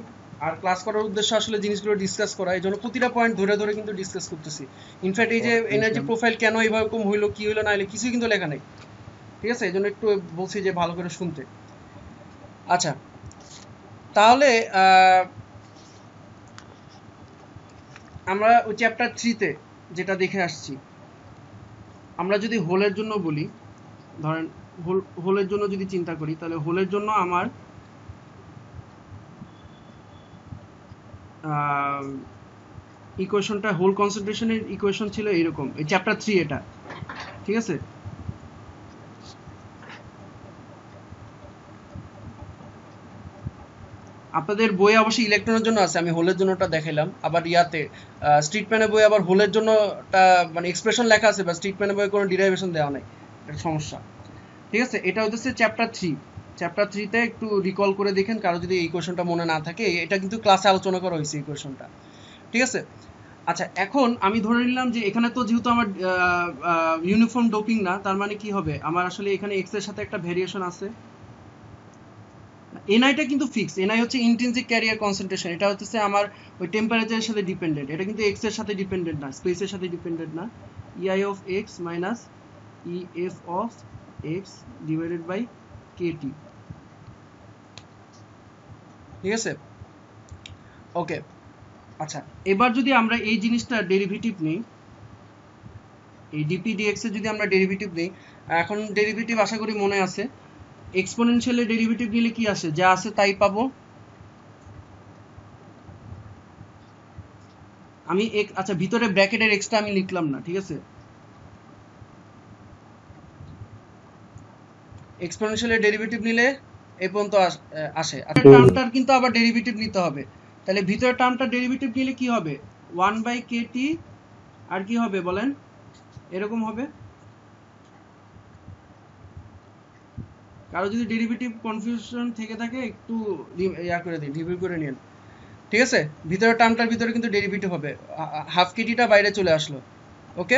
আর ক্লাস করার উদ্দেশ্য আসলে জিনিসগুলো ডিসকাস করা, এই জন্য প্রতিটা পয়েন্ট ধরে ধরে কিন্তু ডিসকাস করতেছি। ইনফ্যাক্ট এই যে এনার্জি প্রোফাইল কেন এইরকম হইলো, কি হইলো না হইলো, কিছুই কিন্তু লেখা নাই। ঠিক আছে, এই জন্য একটু বলছি যে ভালো করে শুনতে। আচ্ছা, তাহলে আমরা ওই চ্যাপ্টার 3-তে যেটা দেখে আসছি, আমরা যদি হোলের জন্য বলি, ধরেন হোলের জন্য যদি চিন্তা করি, তাহলে হোলের জন্য আমার ইকুয়েশনটা, হোল কনসেন্ট্রেশনের ইকুয়েশন ছিল এইরকম, এই চ্যাপ্টার 3 এটা। ঠিক আছে, আপনাদের বইয়ে অবশ্যই ইলেকট্রনের জন্য আছে, আমি হোলের জন্যটা দেখাইলাম। আবার ইয়াতে স্ট্রিটম্যানের বই আবার হোলের জন্যটা মানে এক্সপ্রেশন লেখা আছে, বা স্ট্রিটম্যানের বইয়ে কোনো ডিরাইভেশন দেওয়া নাই, এটা সমস্যা। ঠিক আছে, এটা হচ্ছে চ্যাপ্টার 3। চ্যাপ্টার 3-তে একটু রিকল করে দেখেন, কারো যদি এই কোয়েশনটা মনে না থাকে, এটা কিন্তু ক্লাসে আলোচনা করা হয়েছে এই কোয়েশনটা। ঠিক আছে, আচ্ছা এখন আমি ধরে নিলাম যে এখানে তো যেহেতু আমার ইউনিফর্ম ডোপিং না, তার মানে কি হবে, আমার আসলে এখানে এক্স এর সাথে একটা ভেরিয়েশন আছে। এনআইটা কিন্তু ফিক্স, এনআই হচ্ছে ইন্ট্রিনসিক ক্যারিয়ার কনসেন্ট্রেশন, এটা হচ্ছে আমার ওই টেম্পারেচারের সাথে ডিপেন্ডেন্ট, এটা কিন্তু এক্স এর সাথে ডিপেন্ডেন্ট না, স্পেসের সাথে ডিপেন্ডেন্ট না। E I of X minus E F of X divided by K T. ঠিক আছে, ওকে। আচ্ছা, এবার যদি আমরা এই জিনিসটা ডেরিভেটিভ নিই, এই ডিপি ডিএক্স এর যদি আমরা ডেরিভেটিভ নিই, এখন ডেরিভেটিভ আশা করি মনে আছে, এক্সপোনেনশিয়ালের ডেরিভেটিভ নিলে কি আসে, যা আছে তাই পাবো। আমি আচ্ছা ভিতরে ব্র্যাকেটের এক্সটা আমি লিখলাম না, ঠিক আছে, এক্সপোনেনশিয়ালের ডেরিভেটিভ নিলে এই পর্যন্ত আসে। আচ্ছা, টার্মটার কিন্তু আবার ডেরিভেটিভ নিতে হবে, তাহলে ভিতরের টার্মটার ডেরিভেটিভ নিলে কি হবে, 1/kt, আর কি হবে বলেন, এরকম হবে। কারো যদি ডেরিভেটিভ কনফিউশন থেকে থাকে একটু ইয়া করে দিন, রিভিউ করে নিন। ঠিক আছে, ভিতরের টার্মটার ভিতরে কিন্তু ডেরিভেটিভ হবে, হাফ কেটিটা বাইরে চলে আসলো। ওকে,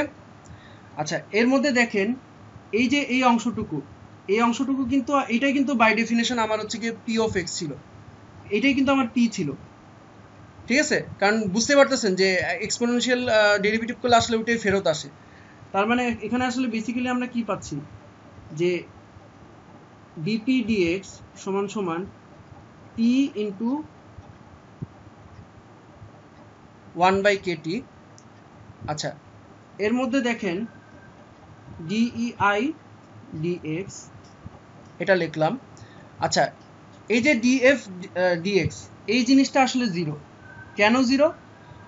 আচ্ছা এর মধ্যে দেখেন এই যে এই অংশটুকু কিন্তু এটাই কিন্তু বাই ডেফিনেশন আমার হচ্ছে কি পি অফ এক্স ছিল, এটাই কিন্তু আমার পি ছিল। ঠিক আছে, কারণ বুঝতে পারতেছেন যে এক্সপোনেনশিয়াল ডেরিভেটিভ করলে আসলে ওটাই ফেরত আসে। তার মানে এখানে আসলে বেসিক্যালি আমরা কি পাচ্ছি, যে ডিপি ডিএক্স সমান সমান পি ইন্টু 1/kt। আচ্ছা, এর মধ্যে দেখেন ডিই ডিএক্স এটা লিখলাম। আচ্ছা, এই যে ডিএফ ডিএক্স এই জিনিসটা আসলে জিরো, কেন জিরো,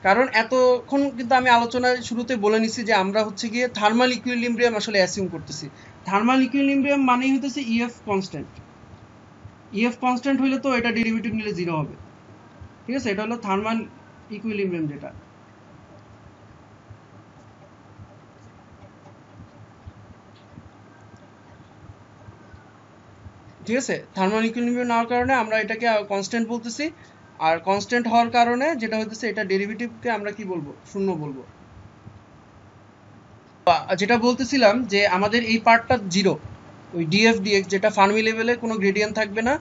কারণ এতক্ষণ কিন্তু আমি আলোচনার শুরুতে বলে নিছি যে আমরা হচ্ছে গিয়ে থার্মাল ইকুইলিব্রিয়াম আসলে অ্যাসিউম করতেছি। থার্মাল ইকুইলিব্রিয়াম মানেই হইতেছে ইএফ কনস্ট্যান্ট, ইএফ কনস্ট্যান্ট হইলে তো এটা ডেরিভেটিভ নিলে জিরো হবে। ঠিক আছে, এটা হলো থার্মাল ইকুইলিব্রিয়াম যেটা। ঠিক আছে, থার্মাল ইকুইলিব্রিয়াম নেওয়ার কারণে আমরা এটাকে কনস্ট্যান্ট বলতেছি, আর কনস্ট্যান্ট হওয়ার কারণে যেটা হইতেছে এটা ডেরিভেটিভকে আমরা কি বলবো, শূন্য বলবো। যেটা বলতেছিলাম যে আমাদের এই পার্টটা জিরো, ওই ডিএফ ডিএক্স যেটা ফার্মি লেভেলে কোনো গ্রেডিয়েন্ট থাকবে না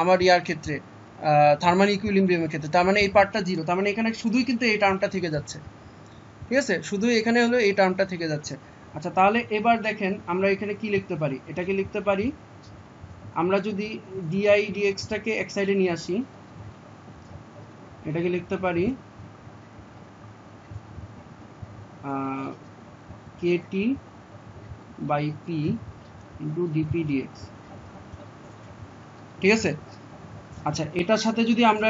আমার ইয়ার ক্ষেত্রে, থার্মাল ইকুইলিব্রিয়ামের ক্ষেত্রে, তার মানে এই পার্টটা জিরো, তার মানে এখানে শুধুই কিন্তু এই টার্মটা থেকে যাচ্ছে। ঠিক আছে, শুধুই এখানে হলো এই টার্মটা থেকে যাচ্ছে। আচ্ছা, তাহলে এবার দেখেন আমরা এখানে কি লিখতে পারি, এটাকে লিখতে পারি, আমরা যদি ডিআই ডিএক্সটাকে এক সাইডে নিয়ে আসি, এটাকে লিখতে পারি kt/p * dp dx। ঠিক আছে। আচ্ছা এটার সাথে যদি আমরা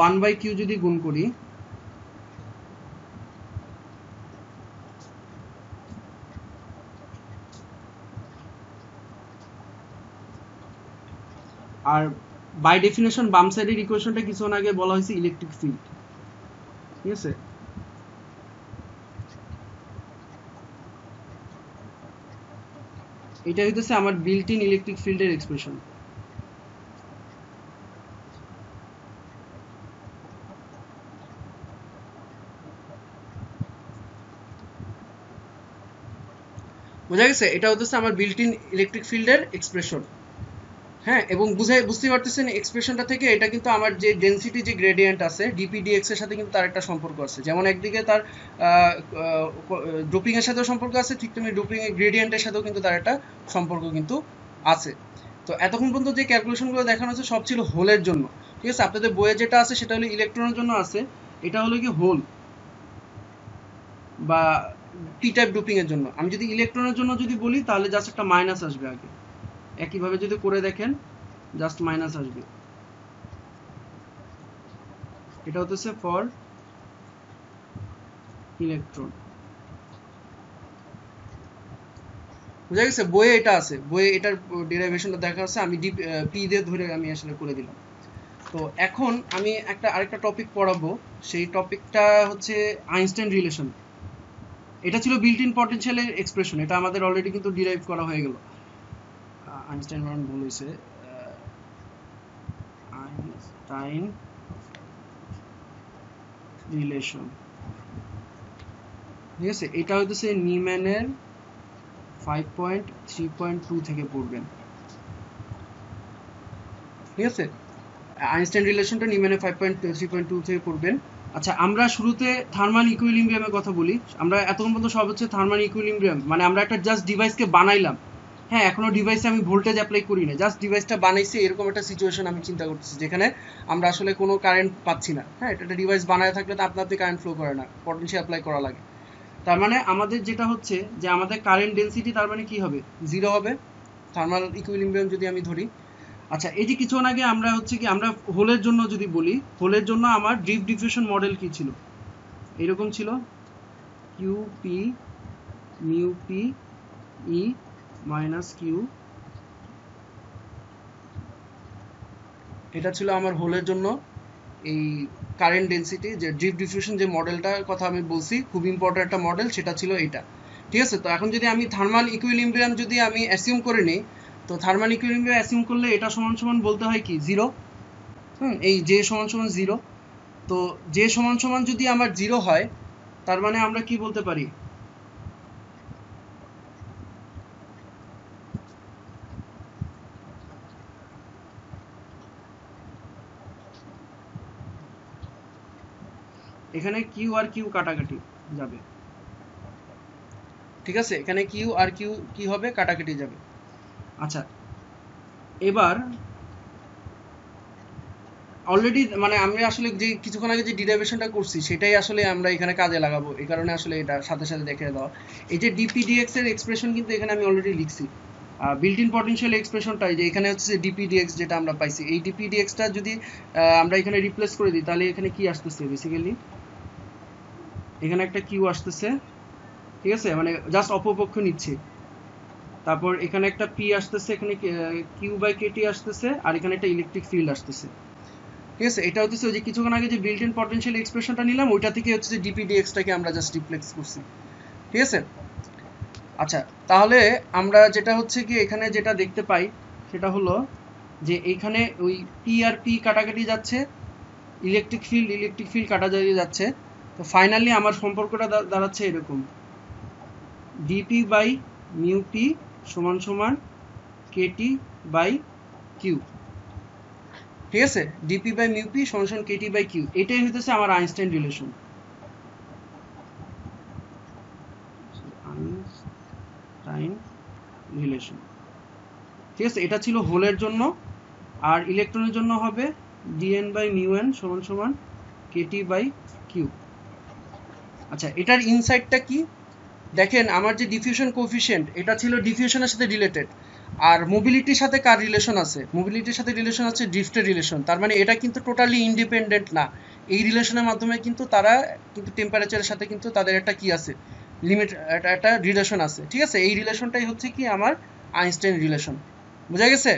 1/q যদি গুণ করি, আর বাই ডেফিনেশন বাম সাইডের ইকুয়েশনটা কিছুক্ষণ আগে বলা হয়েছে ইলেকট্রিক ফিল্ড, ঠিক আছে। এটা হইতেছে আমার বিল্ট ইন ইলেকট্রিক ফিল্ডের এক্সপ্রেশন। বোঝা গেছে? এটা হচ্ছে আমার বিল্ট ইন ইলেকট্রিক ফিল্ডের এক্সপ্রেশন। হ্যাঁ, এবং বুঝতে পারতেছেন এক্সপ্রেশনটা থেকে এটা কিন্তু আমার যে ডেনসিটি যে গ্রেডিয়েন্ট আছে dpdx এর সাথে কিন্তু তার একটা সম্পর্ক আছে। যেমন একদিকে তার ড্রপিং এর সাথেও সম্পর্ক আছে, ঠিক তেমনি ড্রপিং এর গ্রেডিয়েন্টের সাথেও কিন্তু তার একটা সম্পর্ক কিন্তু আছে। তো এতক্ষণ পর্যন্ত যে ক্যালকুলেশনগুলো দেখানো হচ্ছে সব ছিল হোলের জন্য, ঠিক আছে। আপনাদের বইয়ে যেটা আছে সেটা হলো ইলেকট্রনের জন্য আছে, এটা হলো কি হোল বা পি টাইপ ড্রপিং এর জন্য। আমি যদি ইলেকট্রনের জন্য যদি বলি তাহলে জাস্ট একটা মাইনাস আসবে আগে, একইভাবে যদি করে দেখেন জাস্ট মাইনাস আসবে। এটা হচ্ছে ফর ইলেকট্রন। বুঝা গেছে? বইয়ে এটা আছে, বইয়ে এটার ডেরিভেশনটা দেখা আছে, আমি পি দিয়ে ধরে আমি আসলে করে দিলাম। তো এখন আমি আরেকটা টপিক পড়াবো, সেই টপিকটা হচ্ছে আইনস্টাইন রিলেশন। এটা ছিল বিল্ট ইন পটেনশিয়ালের এক্সপ্রেশন, এটা আমাদের অলরেডি কিন্তু ডিরাইভ করা হয়ে গেল। আইনস্টাইন বানান ভুল হয়েছে, আইনস্টাইন রিলেশন, ঠিক আছে। এটা হচ্ছে নিউম্যানের 5.3.2 থেকে পড়বেন, ঠিক আছে। আইনস্টাইন রিলেশনটা নিউম্যানের 5.3.2 থেকে পড়বেন। আচ্ছা আমরা শুরুতে থার্মাল ইকুইলিব্রিয়ামের কথা বলি। আমরা এতক্ষণ পর্যন্ত সব হচ্ছে থার্মাল ইকুইলিব্রিয়াম, মানে আমরা একটা জাস্ট ডিভাইসকে বানাইলাম। হ্যাঁ, এখনো ডিভাইসে আমি ভোল্টেজ অ্যাপ্লাই করি না, জাস্ট ডিভাইসটা বানাইছি, এরকম একটা সিচুয়েশন আমি চিন্তা করতেছি যেখানে আমরা আসলে কোনো কারেন্ট পাচ্ছি না। হ্যাঁ, এটা একটা ডিভাইস বানায় থাকলে তো আপনাদের কারেন্ট ফ্লো করে না, পটেনশিয়াল অ্যাপ্লাই করা লাগে। তার মানে আমাদের যেটা হচ্ছে যে আমাদের কারেন্ট ডেনসিটি তার মানে কি হবে, জিরো হবে থার্মাল ইকুইলিব্রিয়াম যদি আমি ধরি। আচ্ছা এই যে কিছুক্ষণ আগে আমরা হচ্ছে কি আমরা হোলের জন্য যদি বলি, হোলের জন্য আমার ড্রিফট ডিফিউশন মডেল কি ছিল, এরকম ছিল q p mu p E minus q. এটা ছিল আমার হোলের জন্য এই কারেন্ট ডেনসিটি, যে ড্রিফট ডিফিউশন যে মডেলটার কথা আমি বলছি, খুব ইম্পর্টেন্ট একটা মডেল, সেটা ছিল এটা, ঠিক আছে। তো এখন যদি আমি থার্মাল ইকুইলিব্রিয়াম যদি আমি অ্যাসিউম করে নিই, তো থার্মাল ইকুইলিব্রিয়াম অ্যাসিউম করলে এটা সমান সমান বলতে হয় কি জিরো। এই যে সমান সমান জিরো। তো যে সমান সমান যদি আমার জিরো হয় তার মানে আমরা কি বলতে পারি, এখানে কিউ আর কিউ কাটাকাটি যাবে, ঠিক আছে। এখানে কিউ আর কিউ কি হবে, কাটাকাটি যাবে। আচ্ছা এবার অলরেডি মানে আমি আসলে যে কিছুক্ষণ আগে যে ডিরাইভেশনটা করছি সেটাই আসলে আমরা এখানে কাজে লাগাবো, এই কারণে আসলে এটা সাথে সাথে দেখে দাও। এই যে ডিপিডিএক্স এর এক্সপ্রেশন কিন্তু এখানে আমি অলরেডি লিখছি, বিল্ট ইন পটেনশিয়াল এক্সপ্রেশনটাই যে এখানে হচ্ছে ডিপিডিএক্স যেটা আমরা পাইছি, এই ডিপিডিএক্সটা যদি আমরা এখানে রিপ্লেস করে দিই তাহলে এখানে কি আসতেছে, বেসিক্যালি এখানে একটা কিউ আসতেছে, ঠিক আছে, মানে জাস্ট অপরপক্ষ নিচ্ছে। তারপর এখানে একটা পি আসতেছে, এখানে কিউ বাই কেটি আসতেছে, আর এখানে একটা ইলেকট্রিক ফিল্ড আসতেছে, ঠিক আছে। এটা হচ্ছে ওই যে কিছুক্ষণ আগে যে বিল্ট ইন পটেনশিয়াল এক্সপ্রেশনটা নিলাম ওইটা থেকে হচ্ছে যে ডিপিডিএক্সটাকে আমরা জাস্ট রিপ্লেস করছি, ঠিক আছে। আচ্ছা তাহলে আমরা যেটা হচ্ছে কি এখানে যেটা দেখতে পাই সেটা হলো যে এইখানে ওই পি আর পি কাটাকাটি যাচ্ছে, ইলেকট্রিক ফিল্ড কাটাকাটি যাচ্ছে। তো ফাইনালি আমার সম্পর্কটা দাঁড়াচ্ছে এরকম, ডিপি বাই মিউ পি সমান সমান কেটি বাই কিউ, ঠিক আছে। ডিপি বাই মিউ পি সমান সমান কেটি বাই কিউ, এটাই হইতেছে আমার আইনস্টাইন রিলেশন। আইনস্টাইন রিলেশন, ঠিক আছে। এটা ছিল হোলের জন্য, আর ইলেকট্রনের জন্য হবে ডিএন বাই মিউ এন সমান সমান কেটি বাই কিউ। আচ্ছা এটার ইনসাইডটা কি দেখেন, আমার যে ডিফিউশন কোএফিশিয়েন্ট এটা ছিল ডিফিউশনের সাথে রিলেটেড, আর মোবিলিটির সাথে কার রিলেশন আছে? মোবিলিটির সাথে রিলেশন আছে ড্রিফটের রিলেশন। তার মানে এটা কিন্তু টোটালি ইন্ডিপেন্ডেন্ট না। এই রিলেশনের মাধ্যমে কিন্তু তারা কিন্তু টেম্পারেচারের সাথে কিন্তু তাদের একটা কি আছে, লিমিট, একটা রিলেশন আছে, ঠিক আছে? এই রিলেশনটাই হচ্ছে কি আমার আইনস্টাইন রিলেশন। বোঝা গেছে?